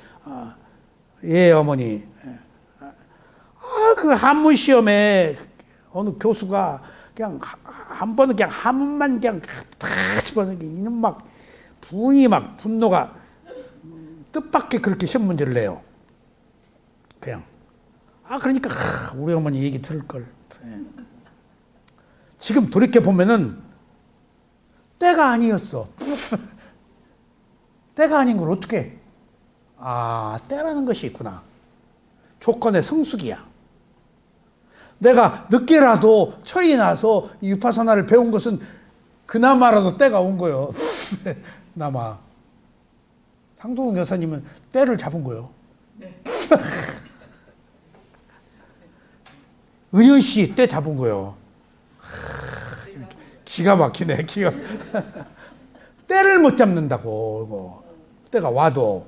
예 어머니. 그 한문 시험에 어느 교수가 그냥 한 번은 그냥 한문만 그냥 다 집어넣는 이는 막 분이 막 분노가 뜻밖의 그렇게 시험 문제를 내요. 그냥. 그러니까 우리 어머니 얘기 들을 걸. 지금 돌이켜 보면은 때가 아니었어. 때가 아닌 걸 어떻게? 때라는 것이 있구나. 조건의 성숙이야. 내가 늦게라도 철이 나서 이 위파사나를 배운 것은 그나마라도 때가 온 거예요. 나마. 상도동 여사님은 때를 잡은 거예요. 네. 은현 씨 때 잡은 거예요. 기가 막히네. 때를 못 잡는다고. 때가 와도.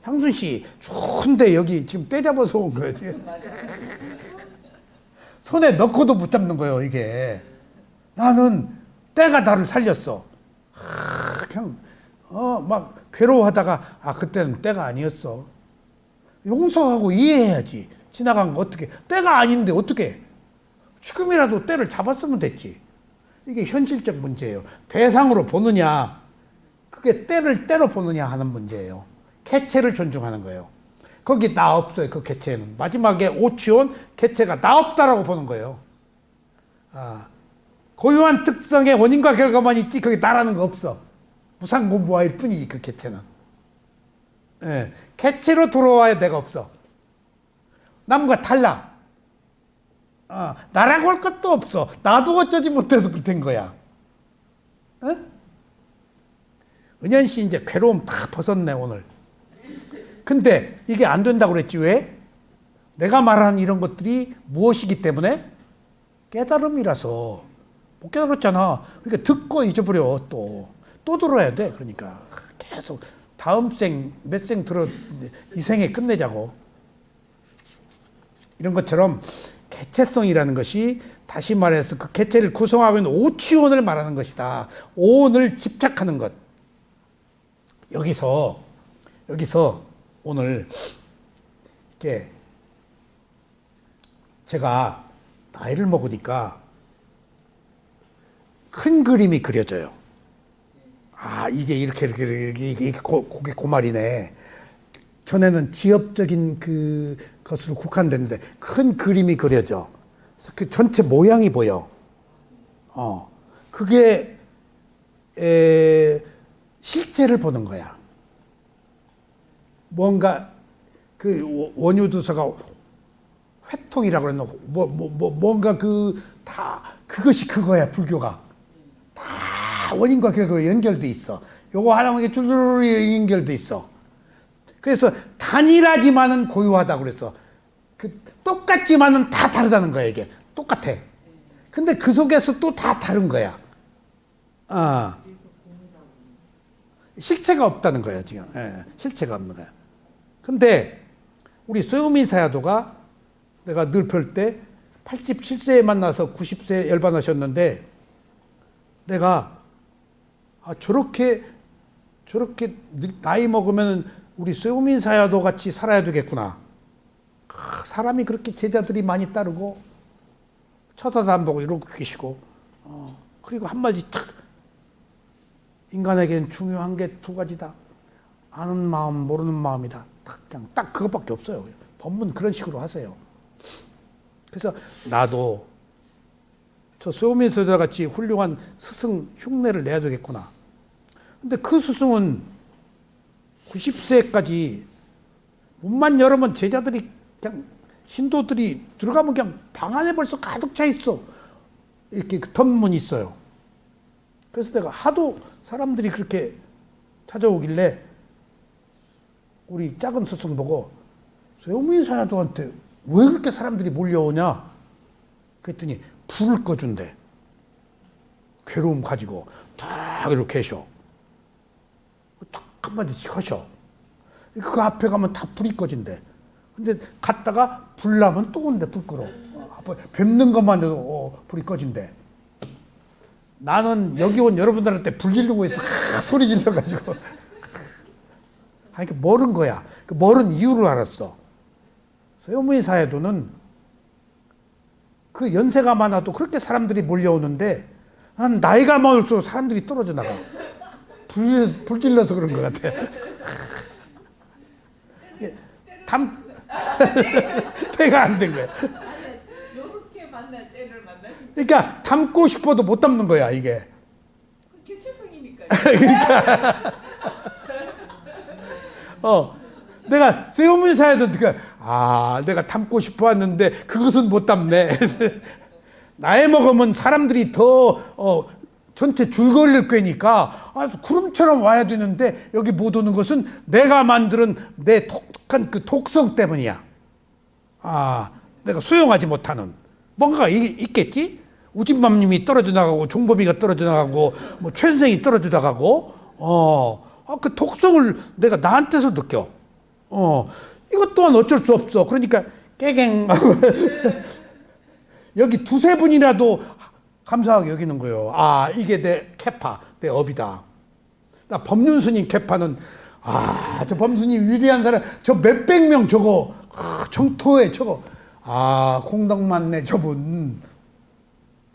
향순 씨 좋은데 여기 지금 때 잡아서 온 거예요. 지금. 손에 넣고도 못 잡는 거예요. 이게. 나는 때가 나를 살렸어. 그냥 막 괴로워하다가 그때는 때가 아니었어. 용서하고 이해해야지. 지나간 거 어떻게. 때가 아닌데 어떻게. 지금이라도 때를 잡았으면 됐지. 이게 현실적 문제예요. 대상으로 보느냐, 그게 때를 때로 보느냐 하는 문제예요. 개체를 존중하는 거예요. 거기 나 없어요. 그 개체는. 마지막에 오치온 개체가 나 없다라고 보는 거예요. 고유한 특성의 원인과 결과만 있지 거기 나라는 거 없어. 무상고무화일 뿐이지 그 개체는. 예, 개체로 들어와야 내가 없어. 남과 달라. 나라고 할 것도 없어. 나도 어쩌지 못해서 된 거야. 어? 은현 씨 이제 괴로움 다 벗었네 오늘. 근데 이게 안 된다고 그랬지 왜? 내가 말하는 이런 것들이 무엇이기 때문에? 깨달음이라서. 못 깨달았잖아. 그러니까 듣고 잊어버려 또 들어야 돼. 그러니까 계속 다음 생 몇 생 들어 이 생에 끝내자고. 이런 것처럼 개체성이라는 것이 다시 말해서 그 개체를 구성하고 있는 오치원을 말하는 것이다. 오온을 집착하는 것. 여기서 오늘 이렇게 제가 나이를 먹으니까 큰 그림이 그려져요. 이게 이렇게 고개 고말이네. 전에는 지엽적인 그 것으로 국한됐는데 큰 그림이 그려져. 그 전체 모양이 보여. 그게 실제를 보는 거야. 뭔가 그 원유두서가 회통이라고 그랬나? 뭔가 그것이 그거야 불교가. 다 원인과 결과가 연결돼 있어. 요거 하나만 줄줄이 연결돼 있어. 그래서 단일하지만은 고유하다고 그랬어. 똑같지만은 다 다르다는 거야 이게. 똑같아. 근데 그 속에서 또 다 다른 거야. 실체가 없다는 거야 지금. 실체가 없는 거야. 근데 우리 소요민 사야도가 내가 늘 볼 때 87세에 만나서 90세에 열반하셨는데 내가 저렇게 나이 먹으면 우리 소요민 사야도 같이 살아야 되겠구나. 사람이 그렇게 제자들이 많이 따르고 쳐다도 안 보고 이러고 계시고 그리고 한마디 탁 인간에게는 중요한 게 두 가지다. 아는 마음 모르는 마음이다. 그냥 딱 그것밖에 없어요. 법문 그런 식으로 하세요. 그래서 나도 저 소요민 사야도 같이 훌륭한 스승 흉내를 내야 되겠구나. 근데 그 스승은 90세까지 문만 열으면 제자들이 그냥 신도들이 들어가면 그냥 방 안에 벌써 가득 차 있어. 이렇게 던문이 있어요. 그래서 내가 하도 사람들이 그렇게 찾아오길래 우리 작은 스승 보고 소요민 사야도한테 왜 그렇게 사람들이 몰려오냐? 그랬더니 불을 꺼준대. 괴로움 가지고 딱 이렇게 계셔. 딱 한마디씩 하셔. 그 앞에 가면 다 불이 꺼진대. 근데 갔다가 불 나면 또 온대. 불 끄러. 뵙는 것만 해도 불이 꺼진대. 나는 여기 온 여러분들한테 불 지르고 있어. 소리 질러가지고. 그러니까 모른 거야. 그 모른 이유를 알았어. 소요민 사야도는 그 연세가 많아도 그렇게 사람들이 몰려오는데 난 나이가 많을수록 사람들이 떨어져 나가. 불 질러서 그런 것 같아. 때가 안 된 거야. 요렇게 만날 때를 만나신 그러니까 담고 싶어도 못 담는 거야 이게. 개체성이니까요. 그러니까 내가 소요민 사야도 내가 담고 싶어 왔는데 그것은 못 담네. 나이 먹으면 사람들이 더 전체 줄거리를 꿰니까 구름처럼 와야 되는데 여기 못 오는 것은 내가 만드는 내 독특한 그 독성 때문이야. 내가 수용하지 못하는 뭔가가 있겠지? 우진맘님이 떨어져 나가고 종범이가 떨어져 나가고 뭐 최선생이 떨어져 나가고 그 독성을 내가 나한테서 느껴. 이것 또한 어쩔 수 없어. 그러니까 깨갱 여기 두세 분이라도 감사하게 여기는 거예요. 이게 내 캐파, 내 업이다. 나 법륜스님 캐파는 저 법륜스님 위대한 사람 저 몇백 명 저거 정토에 저거 공덕 많네 저분.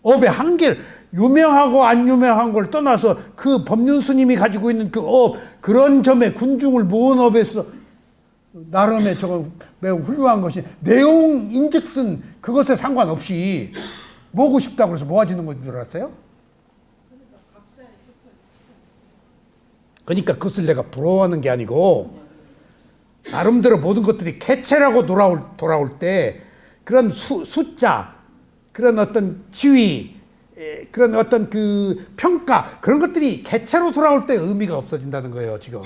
업의 한계를 유명하고 안 유명한 걸 떠나서 그 법륜스님이 가지고 있는 그 업 그런 점에 군중을 모은 업에서 나름의 저거 매우 훌륭한 것이 내용인즉슨 그것에 상관없이 모으고 싶다고 해서 모아지는 건 줄 알았어요? 그러니까 그것을 내가 부러워하는 게 아니고 나름대로 모든 것들이 개체라고 돌아올 때 그런 숫자, 그런 어떤 지위, 그런 어떤 그 평가, 그런 것들이 개체로 돌아올 때 의미가 없어진다는 거예요, 지금.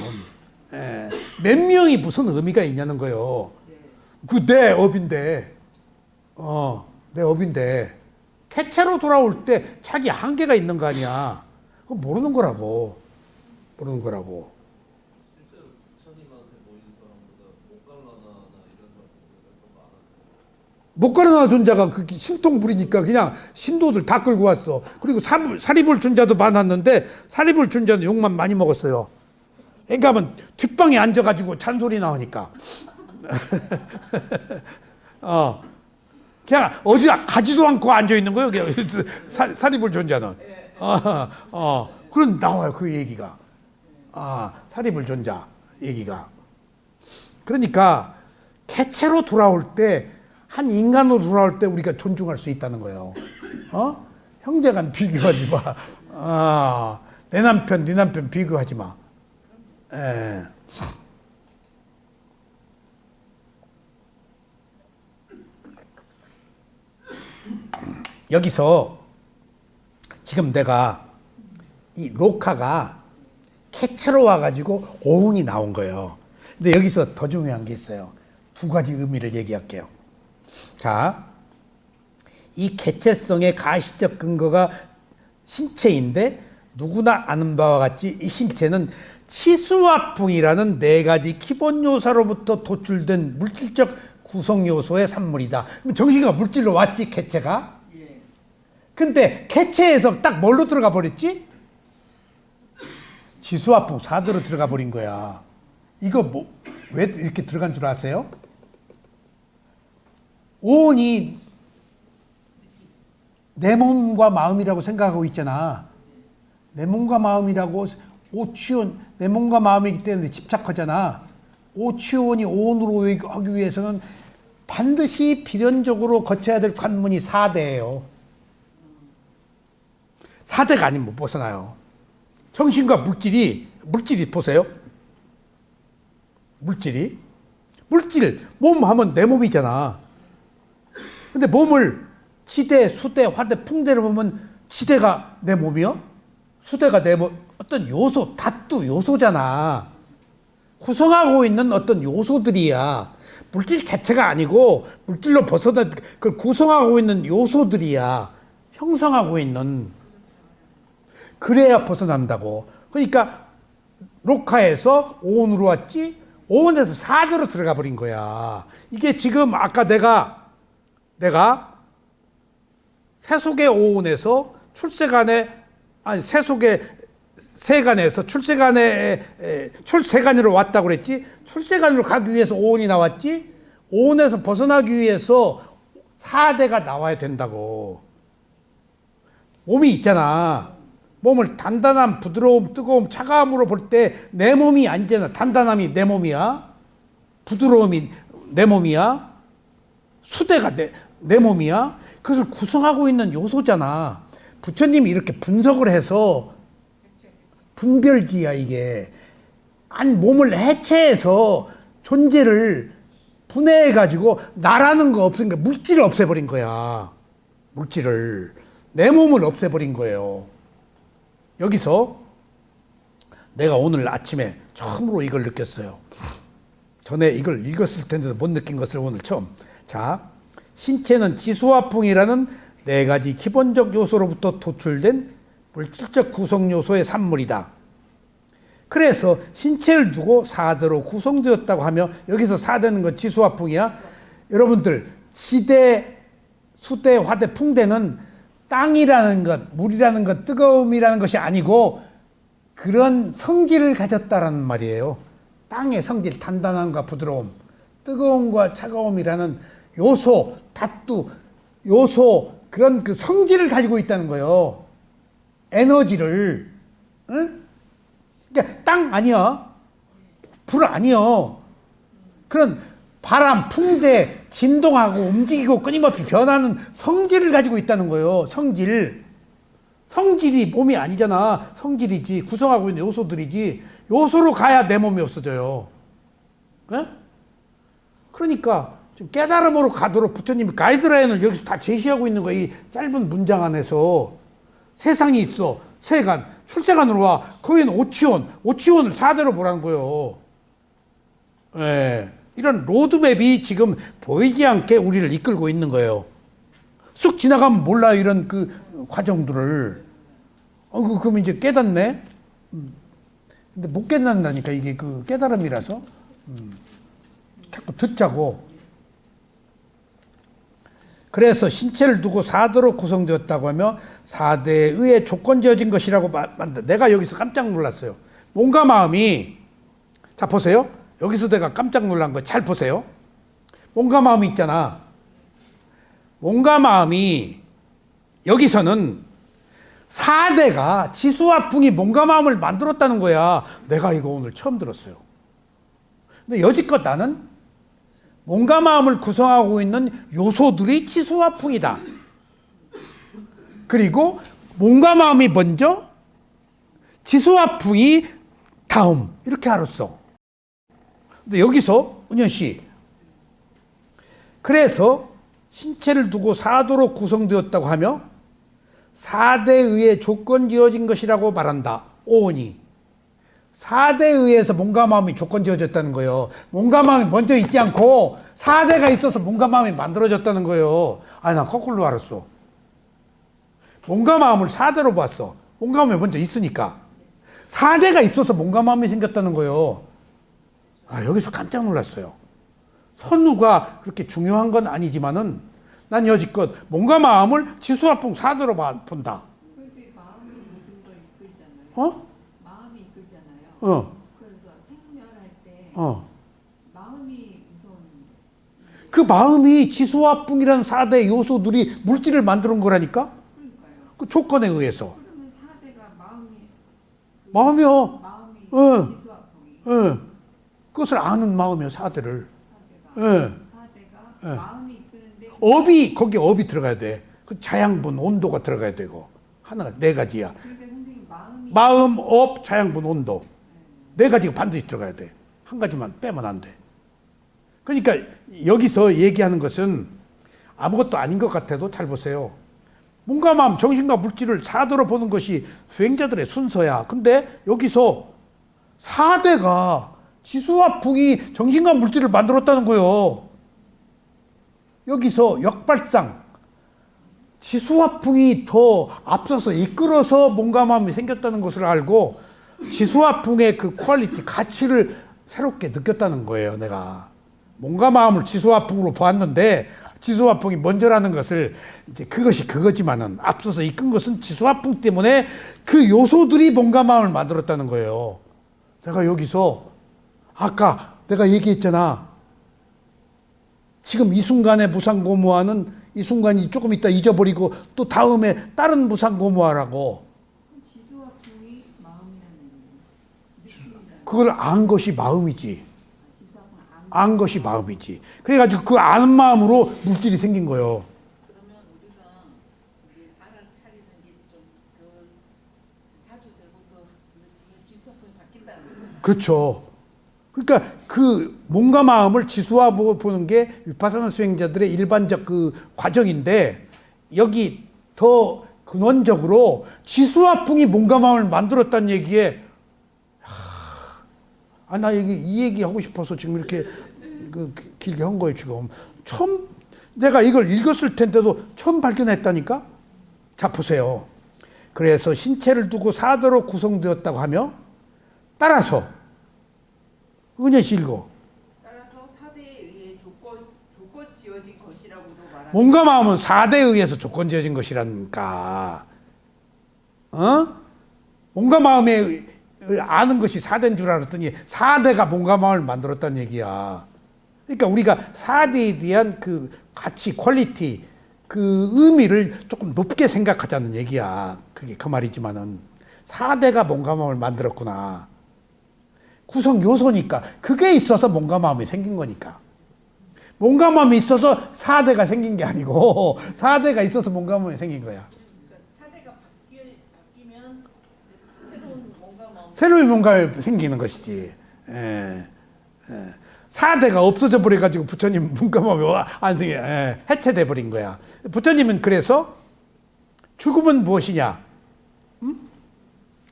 몇 명이 무슨 의미가 있냐는 거예요. 그 내 업인데, 내 업인데, 개체로 돌아올 때 자기 한계가 있는 거 아니야. 그거 모르는 거라고. 모르는 거라고. 실제로 부처님한테 모인 사람보다 목갈라나나 이런 사람들보다 더 많았어요. 목가르나 존자가 그 신통 부리니까 그냥 신도들 다 끌고 왔어. 그리고 사리불 존자도 많았는데 사리불 존자는 욕만 많이 먹었어요. 그러니까 하면 뒷방에 앉아가지고 잔소리 나오니까. 그냥 어디 가지도 않고 앉아 있는 거예요. 사리불 존자는. 그런 나와요 그 얘기가. 사리불 존자 얘기가. 그러니까 개체로 돌아올 때, 한 인간으로 돌아올 때 우리가 존중할 수 있다는 거예요. 형제간 비교하지 마. 내 남편, 네 남편 비교하지 마. 여기서 지금 내가 이 로카가 개체로 와가지고 오운이 나온 거예요. 근데 여기서 더 중요한 게 있어요. 두 가지 의미를 얘기할게요. 자, 이 개체성의 가시적 근거가 신체인데 누구나 아는 바와 같이 이 신체는 치수화풍이라는 네 가지 기본 요소로부터 도출된 물질적 구성 요소의 산물이다. 그럼 정신과 물질로 왔지, 개체가? 근데 개체에서 딱 뭘로 들어가 버렸지? 지수화풍 4도로 들어가 버린 거야. 이거 왜 이렇게 들어간 줄 아세요? 오온이 내 몸과 마음이라고 생각하고 있잖아. 내 몸과 마음이라고, 오치온, 내 몸과 마음이기 때문에 집착하잖아. 오치온이 오온으로 하기 위해서는 반드시 필연적으로 거쳐야 될 관문이 4대예요. 4대가 아니면 못 벗어나요. 정신과 물질이 보세요. 물질, 몸 하면 내 몸이잖아. 근데 몸을 지대, 수대, 화대, 풍대로 보면 지대가 내 몸이요? 수대가 내 몸, 어떤 요소, 다투 요소잖아. 구성하고 있는 어떤 요소들이야. 물질 자체가 아니고 물질로 벗어나 그걸 구성하고 있는 요소들이야. 형성하고 있는. 그래야 벗어난다고. 그러니까 로카에서 오온으로 왔지, 오온에서 4대로 들어가 버린 거야. 이게 지금 아까 내가 세속의 오온에서 세간에서 출세간으로 왔다고 그랬지. 출세간으로 가기 위해서 오온이 나왔지. 오온에서 벗어나기 위해서 4대가 나와야 된다고. 몸이 있잖아. 몸을 단단함, 부드러움, 뜨거움, 차가움으로 볼 때 내 몸이 아니잖아. 단단함이 내 몸이야. 부드러움이 내 몸이야. 수대가 내 몸이야. 그것을 구성하고 있는 요소잖아. 부처님이 이렇게 분석을 해서 분별지야 이게. 몸을 해체해서 존재를 분해해가지고 나라는 거 없으니까 물질을 없애버린 거야. 물질을. 내 몸을 없애버린 거예요. 여기서 내가 오늘 아침에 처음으로 이걸 느꼈어요. 전에 이걸 읽었을 텐데도 못 느낀 것을 오늘 처음. 자, 신체는 지수화풍이라는 네 가지 기본적 요소로부터 도출된 물질적 구성 요소의 산물이다. 그래서 신체를 두고 4대로 구성되었다고 하며, 여기서 4대는 건 지수화풍이야. 여러분들, 지대, 수대, 화대, 풍대는 땅이라는 것, 물이라는 것, 뜨거움이라는 것이 아니고 그런 성질을 가졌다라는 말이에요. 땅의 성질, 단단함과 부드러움, 뜨거움과 차가움이라는 요소, 다투, 요소, 그런 그 성질을 가지고 있다는 거예요. 에너지를. 응? 그러니까 땅 아니야. 불 아니야. 그런 바람, 풍대, 진동하고 움직이고 끊임없이 변하는 성질을 가지고 있다는 거예요. 성질이 몸이 아니잖아. 성질이지. 구성하고 있는 요소들이지. 요소로 가야 내 몸이 없어져요. 네? 그러니까 좀 깨달음으로 가도록 부처님이 가이드라인을 여기서 다 제시하고 있는 거야. 이 짧은 문장 안에서. 세상이 있어. 세간. 출세간으로 와. 거기는 오치원. 오치원을 4대로 보라는 거예요. 예. 이런 로드맵이 지금 보이지 않게 우리를 이끌고 있는 거예요. 쑥 지나가면 몰라요. 이런 그 과정들을. 그럼 이제 깨닫네? 근데 못 깨닫는다니까. 이게 그 깨달음이라서. 자꾸 듣자고. 그래서 신체를 두고 4대로 구성되었다고 하며 4대에 의해 조건지어진 것이라고 만다. 내가 여기서 깜짝 놀랐어요. 몸과 마음이, 자 보세요. 여기서 내가 깜짝 놀란 거 잘 보세요. 몸과 마음이 있잖아. 몸과 마음이 여기서는 4대가 지수와 풍이 몸과 마음을 만들었다는 거야. 내가 이거 오늘 처음 들었어요. 근데 여지껏 나는 몸과 마음을 구성하고 있는 요소들이 지수와 풍이다. 그리고 몸과 마음이 먼저, 지수와 풍이 다음, 이렇게 알았어. 근데 여기서 은현 씨, 그래서 신체를 두고 4도로 구성되었다고 하며 4대에 의해 조건 지어진 것이라고 말한다. 오온이 4대에 의해서 몸과 마음이 조건 지어졌다는 거예요. 몸과 마음이 먼저 있지 않고 4대가 있어서 몸과 마음이 만들어졌다는 거예요. 아니, 난 거꾸로 알았어. 몸과 마음을 4대로 봤어. 몸과 마음이 먼저 있으니까. 4대가 있어서 몸과 마음이 생겼다는 거예요. 아, 여기서 깜짝 놀랐어요. 선우가 그렇게 중요한 건 아니지만은 난 여지껏 몸과 마음을 지수화풍 4대로 본다. 그게 마음이 모든 걸 이끌잖아요. 어? 마음이 이끌잖아요. 어. 그래서 생멸할 때 어. 마음이 우선 그 마음이 지수화풍이라는 4대 요소들이 물질을 만드는 거라니까? 그러니까요. 그 조건에 의해서. 그러면 4대가 마음이요. 마음이 어. 지수화풍이 예. 그것을 아는 마음이요, 4대를. 4대가 예. 4대가 예. 마음이 이끄는데 업이, 거기 업이 들어가야 돼. 그 자양분, 온도가 들어가야 되고. 하나가, 네 가지야. 그러니까 선생님 마음이 마음, 업, 자양분, 온도. 네 가지가 반드시 들어가야 돼. 한 가지만 빼면 안 돼. 그러니까 여기서 얘기하는 것은 아무것도 아닌 것 같아도 잘 보세요. 몸과 마음, 정신과 물질을 4대로 보는 것이 수행자들의 순서야. 근데 여기서 4대가 지수와 풍이 정신과 물질을 만들었다는 거예요. 여기서 역발상, 지수와 풍이 더 앞서서 이끌어서 몸과 마음이 생겼다는 것을 알고 지수와 풍의 그 퀄리티, 가치를 새롭게 느꼈다는 거예요, 내가. 몸과 마음을 지수와 풍으로 보았는데 지수와 풍이 먼저라는 것을 이제 그것이 그거지만은 앞서서 이끈 것은 지수와 풍 때문에 그 요소들이 몸과 마음을 만들었다는 거예요. 내가 여기서 아까 내가 얘기했잖아. 지금 이 순간에 무상고무화는 이 순간이 조금 있다 잊어버리고 또 다음에 다른 무상고무화라고. 지수화풍이 마음이라는 느낌이잖아요. 그걸 안 것이 마음이지. 지수화풍을 안 것이 마음이지. 그래가지고 그 아는 마음으로 물질이 생긴 거예요. 그러면 우리가 이제 알을 차리는 게 좀 자주 되고 또 지수화풍이 바뀐다는 거죠. 그렇죠. 그러니까 그 몸과 마음을 지수화 보는 게 위파사나 수행자들의 일반적 그 과정인데 여기 더 근원적으로 지수화풍이 몸과 마음을 만들었다는 얘기에 나 이 얘기 하고 싶어서 지금 이렇게 길게 한 거예요, 지금. 처음 내가 이걸 읽었을 텐데도 처음 발견했다니까? 자, 보세요. 그래서 신체를 두고 4대로 구성되었다고 하며 따라서 은혜 씨 읽어. 따라서 4대에 의해 조건 지어진 것이라고도 말하는 몸과 마음은 4대에 의해서 조건 지어진 것이라니까. 어? 몸과 마음에 아는 것이 4대인 줄 알았더니 4대가 몸과 마음을 만들었다는 얘기야. 그러니까 우리가 4대에 대한 그 가치, 퀄리티, 그 의미를 조금 높게 생각하자는 얘기야. 그게 그 말이지만은 4대가 몸과 마음을 만들었구나. 구성 요소니까 그게 있어서 몸과 마음이 생긴 거니까. 몸과 마음이 있어서 4대가 생긴 게 아니고 4대가 있어서 몸과 마음이 생긴 거야. 그러니까 4대가 바뀌면 새로운 뭔가 마음 새로운 뭔가 생기는 것이지. 예. 예. 4대가 없어져 버려가지고 부처님 문감하면 안승이 해체돼 버린 거야. 부처님은 그래서 죽음은 무엇이냐?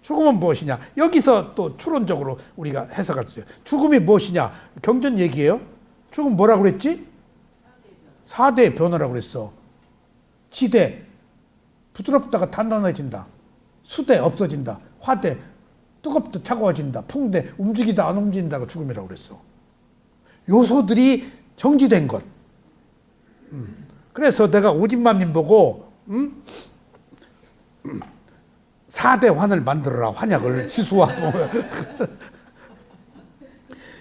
죽음은 무엇이냐? 여기서 또 추론적으로 우리가 해석할 수 있어요. 죽음이 무엇이냐? 경전 얘기예요. 죽음 뭐라고 그랬지? 4대의 변화라고 그랬어. 지대, 부드럽다가 단단해진다. 수대, 없어진다. 화대, 뜨겁다 차가워진다. 풍대, 움직이다 안 움직인다가 죽음이라고 그랬어. 요소들이 정지된 것. 그래서 내가 오진마민 보고 4대 환을 만들어라. 환약을 지수화풍.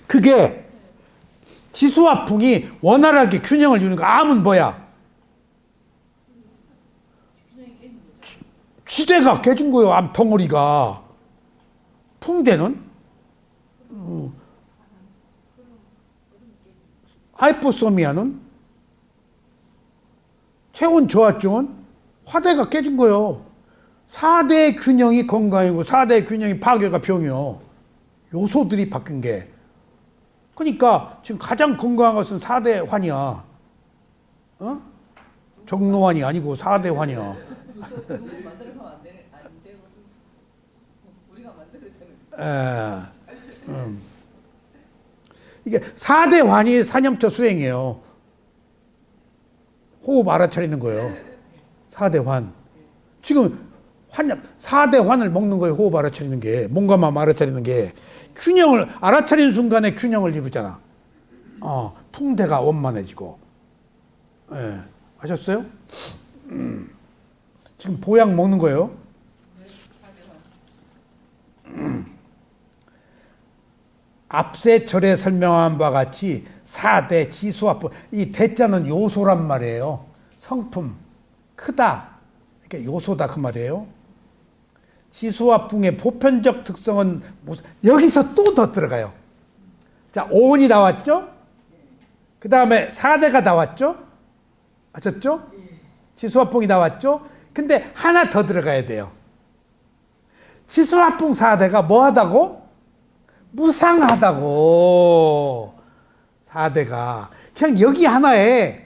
그게 지수화풍이 원활하게 균형을 이루는 거. 암은 뭐야? 지대가 깨진 거예요. 암 덩어리가. 풍대는 하이포소미아는 체온 저하증은 화대가 깨진 거예요. 4대 균형이 건강이고 4대 균형이 파괴가 병이요. 요소들이 바뀐 게. 그러니까 지금 가장 건강한 것은 4대 환이야. 어? 정로환이 아니고 4대 환이야. 만들어가면 안 되고 우리가 만들어야 되는. 이게 4대 환이 사념처 수행이에요. 호흡 알아차리는 거예요. 4대 환. 지금 4대 환을 먹는 거예요. 호흡 알아차리는 게. 몸과 마음 알아차리는 게. 균형을 알아차리는 순간에 균형을 이루잖아. 풍대가 원만해지고. 예. 아셨어요? 지금 보약 먹는 거예요. 앞세 절에 설명한 바와 같이 4대 지수화풍. 이 대자는 요소란 말이에요. 성품, 크다. 그러니까 요소다 그 말이에요. 지수화풍의 보편적 특성은 여기서 또 더 들어가요. 자, 오온이 나왔죠? 그 다음에 4대가 나왔죠? 아셨죠? 지수화풍이 나왔죠? 근데 하나 더 들어가야 돼요. 지수화풍 4대가 뭐 하다고? 무상하다고. 4대가. 그냥 여기 하나에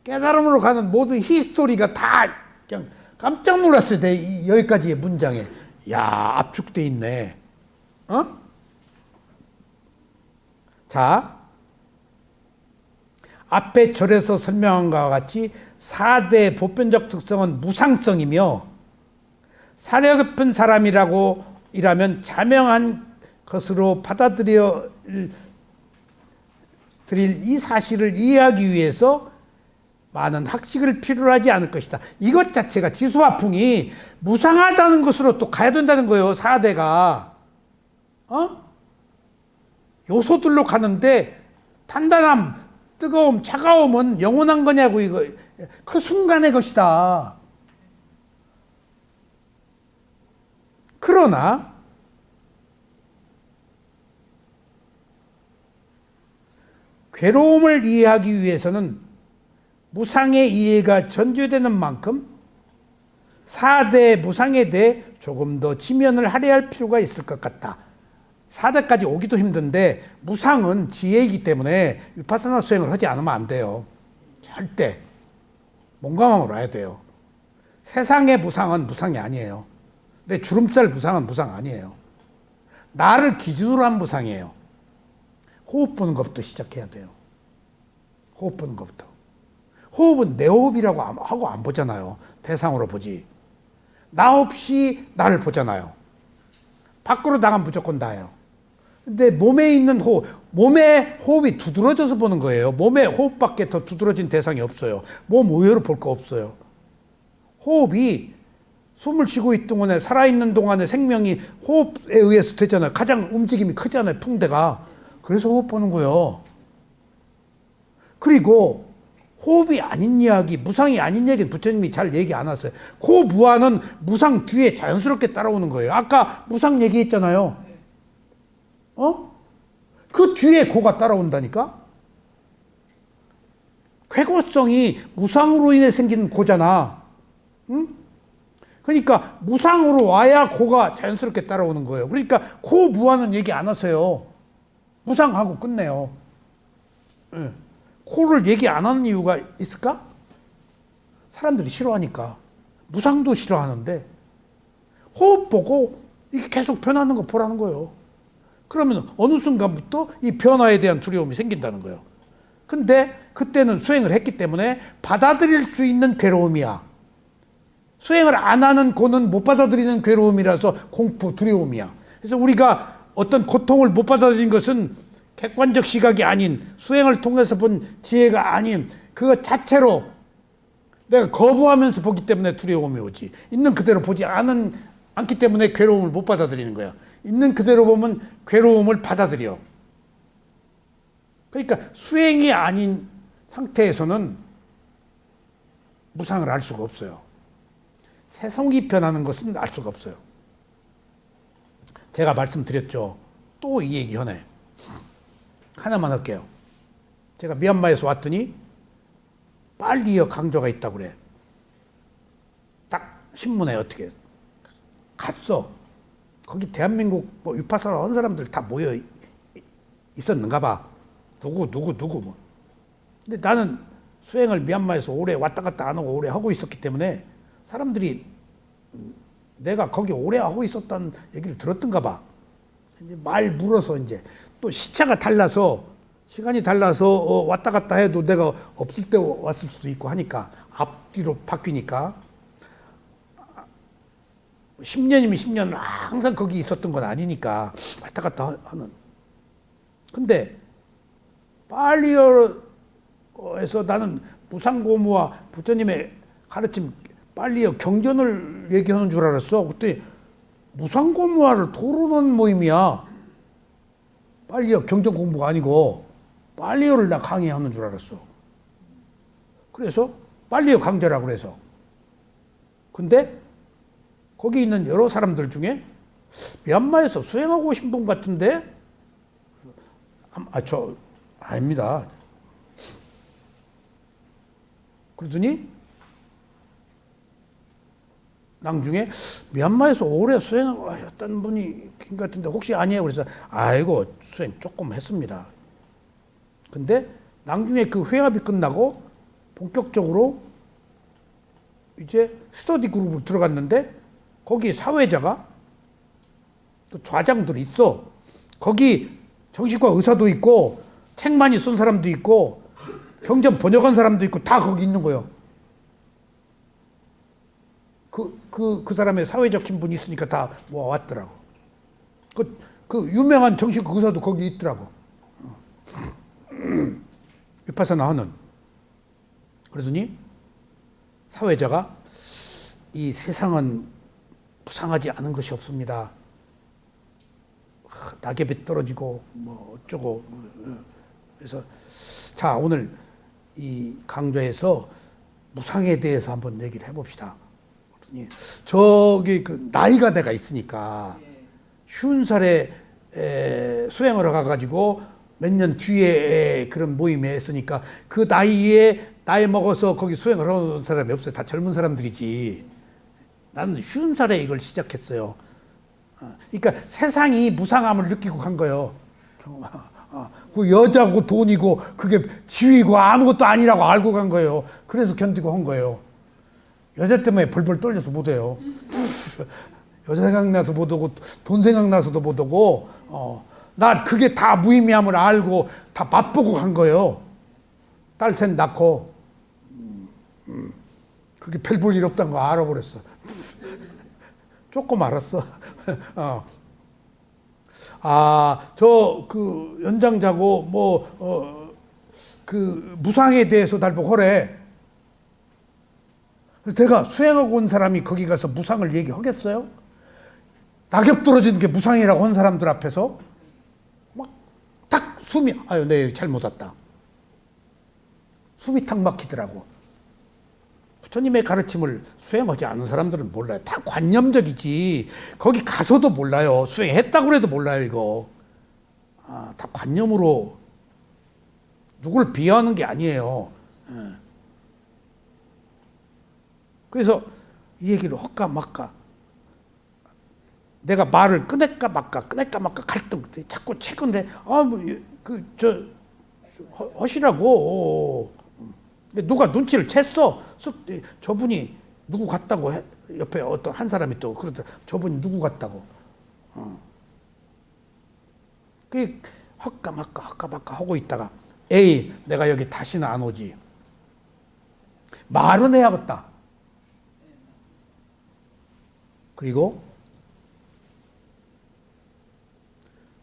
깨달음으로 가는 모든 히스토리가 다 그냥 깜짝 놀랐어요. 여기까지의 문장에. 야, 압축돼 있네. 자, 앞에 절에서 설명한 것과 같이 4대의 보편적 특성은 무상성이며 사려 깊은 사람이라고 이라면 자명한 것으로 받아들여 드릴 이 사실을 이해하기 위해서 많은 학식을 필요로 하지 않을 것이다. 이것 자체가 지수화풍이 무상하다는 것으로 또 가야 된다는 거예요. 4대가. 요소들로 가는데 단단함, 뜨거움, 차가움은 영원한 거냐고 이거. 그 순간의 것이다. 그러나 괴로움을 이해하기 위해서는 무상의 이해가 전제되는 만큼 4대 무상에 대해 조금 더 지면을 할애할 필요가 있을 것 같다. 4대까지 오기도 힘든데 무상은 지혜이기 때문에 위파사나 수행을 하지 않으면 안 돼요. 절대. 몸과 마음으로 해야 돼요. 세상의 무상은 무상이 아니에요. 내 주름살 무상은 무상 아니에요. 나를 기준으로 한 무상이에요. 호흡 보는 것부터 시작해야 돼요. 호흡 보는 것부터. 호흡은 내 호흡이라고 하고 안 보잖아요. 대상으로 보지. 나 없이 나를 보잖아요. 밖으로 나가면 무조건 나예요. 근데 몸에 있는 호흡, 몸의 호흡이 두드러져서 보는 거예요. 몸의 호흡밖에 더 두드러진 대상이 없어요. 몸 의외로 볼 거 없어요. 호흡이 숨을 쉬고 있는 동안에, 살아있는 동안에 생명이 호흡에 의해서 되잖아요. 가장 움직임이 크잖아요. 풍대가. 그래서 호흡 보는 거예요. 그리고 호흡이 아닌 이야기, 무상이 아닌 얘기는 부처님이 잘 얘기 안 하세요. 그 무아는 무상 뒤에 자연스럽게 따라오는 거예요. 아까 무상 얘기했잖아요. 그 뒤에 고가 따라온다니까? 쾌고성이 무상으로 인해 생기는 고잖아. 응? 그러니까 무상으로 와야 고가 자연스럽게 따라오는 거예요. 그러니까 고 무아는 얘기 안 하세요. 무상하고 끝내요. 예. 코를 얘기 안 하는 이유가 있을까? 사람들이 싫어하니까. 무상도 싫어하는데 호흡 보고 이게 계속 변하는 거 보라는 거예요. 그러면 어느 순간부터 이 변화에 대한 두려움이 생긴다는 거예요. 근데 그때는 수행을 했기 때문에 받아들일 수 있는 괴로움이야. 수행을 안 하는 고는 못 받아들이는 괴로움이라서 공포, 두려움이야. 그래서 우리가 어떤 고통을 못 받아들인 것은 객관적 시각이 아닌, 수행을 통해서 본 지혜가 아닌 그것 자체로 내가 거부하면서 보기 때문에 두려움이 오지. 있는 그대로 보지 않기 때문에 괴로움을 못 받아들이는 거야. 있는 그대로 보면 괴로움을 받아들여. 그러니까 수행이 아닌 상태에서는 무상을 알 수가 없어요. 세상이 변하는 것은 알 수가 없어요. 제가 말씀드렸죠. 또 이 얘기 전에 하나만 할게요. 제가 미얀마에서 왔더니 빨리어 강조가 있다고 그래. 딱 신문에 어떻게 갔어. 거기 대한민국 뭐 위파사나 한 사람들 다 모여 있었는가 봐. 누구 뭐. 근데 나는 수행을 미얀마에서 오래 왔다 갔다 안 하고 오래 하고 있었기 때문에 사람들이 내가 거기 오래 하고 있었다는 얘기를 들었던가 봐. 이제 말 물어서 이제 또 시차가 달라서 시간이 달라서 왔다 갔다 해도 내가 없을 때 왔을 수도 있고 하니까 앞뒤로 바뀌니까 10년이면 10년 항상 거기 있었던 건 아니니까 왔다 갔다 하는. 근데 빨리어에서 나는 무상고무와 부처님의 가르침 빨리어 경전을 얘기하는 줄 알았어. 그때 무상고무와를 토론하는 모임이야. 빨리어 경전 공부가 아니고 빨리어를 나 강의하는 줄 알았어. 그래서 빨리어 강좌라고 그래서. 근데 거기 있는 여러 사람들 중에 미얀마에서 수행하고 오신 분 같은데 아닙니다. 그러더니 나중에 미얀마에서 오래 수행하셨다는 분이 긴 것 같은데 혹시 아니에요? 그래서 아이고 수행 조금 했습니다. 근데 나중에 그 회합이 끝나고 본격적으로 이제 스터디 그룹으로 들어갔는데 거기 사회자가 또 좌장들이 있어. 거기 정신과 의사도 있고 책 많이 쓴 사람도 있고 경전 번역한 사람도 있고 다 거기 있는 거예요. 그 사람의 사회적 신분이 있으니까 다 모아왔더라고. 그 유명한 정신과 의사도 거기 있더라고. 위파사나 하는. 그러더니 사회자가 이 세상은 부상하지 않은 것이 없습니다. 낙엽이 떨어지고 뭐 어쩌고. 그래서 자 오늘 이 강좌에서 무상에 대해서 한번 얘기를 해봅시다. 그러더니 저기 그 나이가 내가 있으니까 50살에 수행하러 가가지고 몇 년 뒤에 그런 모임에 했으니까 그 나이에 나이 먹어서 거기 수행을 하는 사람이 없어요. 다 젊은 사람들이지. 나는 50살에 이걸 시작했어요. 그러니까 세상이 무상함을 느끼고 간 거예요. 그 여자고 돈이고 그게 지위고 아무것도 아니라고 알고 간 거예요. 그래서 견디고 한 거예요. 여자 때문에 벌벌 떨려서 못 해요. 여자 생각나서 못 오고 돈 생각나서도 못 오고 나 그게 다 무의미함을 알고 다 맛보고 간 거예요. 딸 셋 낳고 그게 별 볼 일 없다는 거 알아버렸어. 조금 알았어. 저 그 연장자고 그 무상에 대해서 날 보고 그래. 내가 수행하고 온 사람이 거기 가서 무상을 얘기하겠어요? 낙엽 떨어지는 게 무상이라고 한 사람들 앞에서 막 딱 숨이 내 잘못 왔다. 숨이 탁 막히더라고. 부처님의 가르침을 수행하지 않은 사람들은 몰라요. 다 관념적이지. 거기 가서도 몰라요. 수행했다고 해도 몰라요, 이거. 다 관념으로 누구를 비하하는 게 아니에요. 그래서 이 얘기를 할까 말까. 내가 말을 끊을까 말까 갈등. 자꾸 최근에 하시라고. 누가 눈치를 챘어. 저분이 누구 같다고 옆에 어떤 한 사람이 또 그러더라. 저분이 누구 같다고. 그 헛까말까 하고 있다가 에이 내가 여기 다시는 안 오지. 말은 해야겠다. 그리고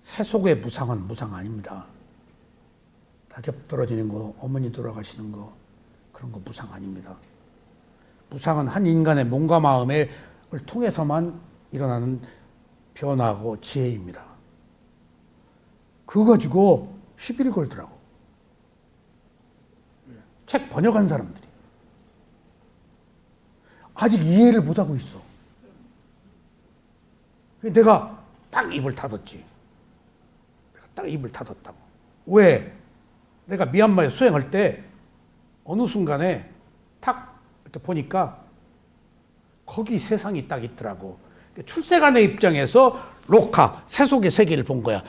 세속의 무상은 무상 아닙니다. 낙엽 떨어지는 거, 어머니 돌아가시는 거 그런 거 무상 아닙니다. 무상은 한 인간의 몸과 마음을 통해서만 일어나는 변화고 지혜입니다. 그거 가지고 시비를 걸더라고. 책 번역한 사람들이. 아직 이해를 못하고 있어. 내가 딱 입을 닫았지. 내가 딱 입을 닫았다고. 왜? 내가 미얀마에 수행할 때 어느 순간에 탁 이렇게 보니까 거기 세상이 딱 있더라고. 출세간의 입장에서 로카, 세속의 세계를 본 거야.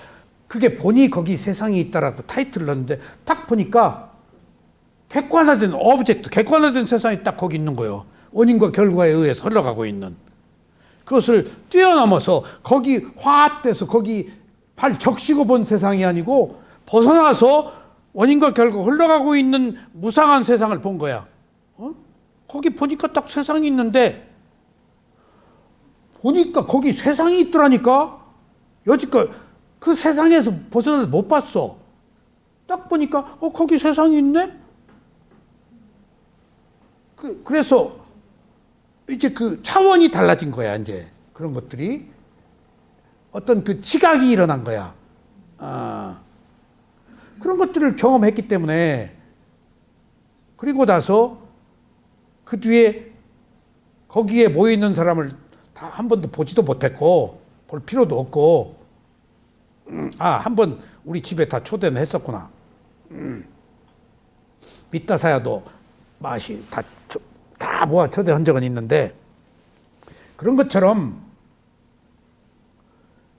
그게 보니 거기 세상이 있다라고 타이틀을 넣었는데 딱 보니까 객관화된 오브젝트, 객관화된 세상이 딱 거기 있는 거예요. 원인과 결과에 의해서 흘러가고 있는. 그것을 뛰어넘어서 거기 화합돼서 거기 발 적시고 본 세상이 아니고 벗어나서 원인과 결과 흘러가고 있는 무상한 세상을 본 거야. 거기 보니까 딱 세상이 있는데 보니까 거기 세상이 있더라니까. 여지껏 그 세상에서 벗어나서 못 봤어. 딱 보니까 거기 세상이 있네. 그래서 이제 그 차원이 달라진 거야. 이제 그런 것들이 어떤 그 지각이 일어난 거야. 그런 것들을 경험했기 때문에 그리고 나서 그 뒤에 거기에 모여 있는 사람을 다 한 번도 보지도 못했고 볼 필요도 없고 한번 우리 집에 다 초대는 했었구나. 밑다사야도 맛이 다 모아 초대한 적은 있는데 그런 것처럼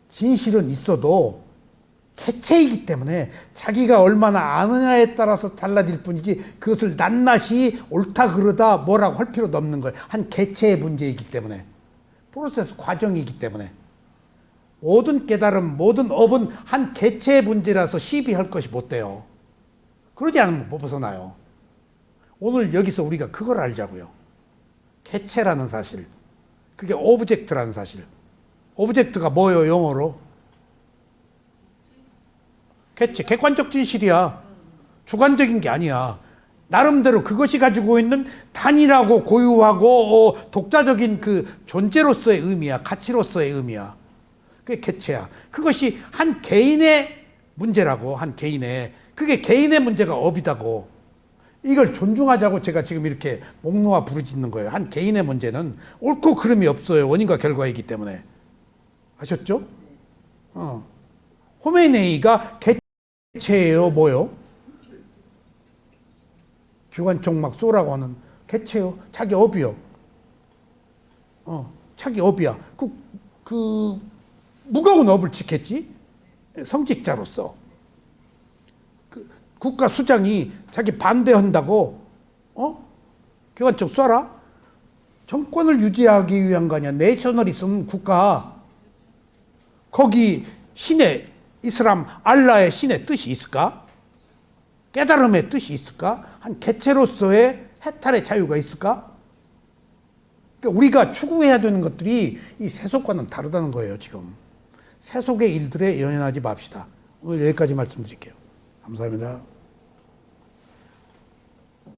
진실은 있어도 개체이기 때문에 자기가 얼마나 아느냐에 따라서 달라질 뿐이지 그것을 낱낱이 옳다 그르다 뭐라고 할 필요도 없는 거예요. 한 개체의 문제이기 때문에 프로세스 과정이기 때문에 모든 깨달음 모든 업은 한 개체의 문제라서 시비할 것이 못 돼요. 그러지 않으면 못 벗어나요. 오늘 여기서 우리가 그걸 알자고요. 개체라는 사실. 그게 오브젝트라는 사실. 오브젝트가 뭐예요 영어로? 개체, 객관적 진실이야. 주관적인 게 아니야. 나름대로 그것이 가지고 있는 단일하고 고유하고 독자적인 그 존재로서의 의미야. 가치로서의 의미야. 그게 개체야. 그것이 한 개인의 문제라고. 한 개인의. 그게 개인의 문제가 업이다고. 이걸 존중하자고 제가 지금 이렇게 목 놓아 부르짖는 거예요. 한 개인의 문제는 옳고 그름이 없어요. 원인과 결과이기 때문에. 아셨죠? 호메네이가 개체예요, 뭐요? 기관총막 쏘라고 하는 개체요. 자기 업이요. 자기 업이야. 그 무거운 업을 지켰지. 성직자로서. 국가 수장이 자기 반대한다고, 기관총 쏴라? 정권을 유지하기 위한 거 아니야. 내셔널리즘 국가. 거기 신의 이슬람 알라의 신의 뜻이 있을까? 깨달음의 뜻이 있을까? 한 개체로서의 해탈의 자유가 있을까? 그러니까 우리가 추구해야 되는 것들이 이 세속과는 다르다는 거예요. 지금 세속의 일들에 연연하지 맙시다. 오늘 여기까지 말씀드릴게요. 감사합니다.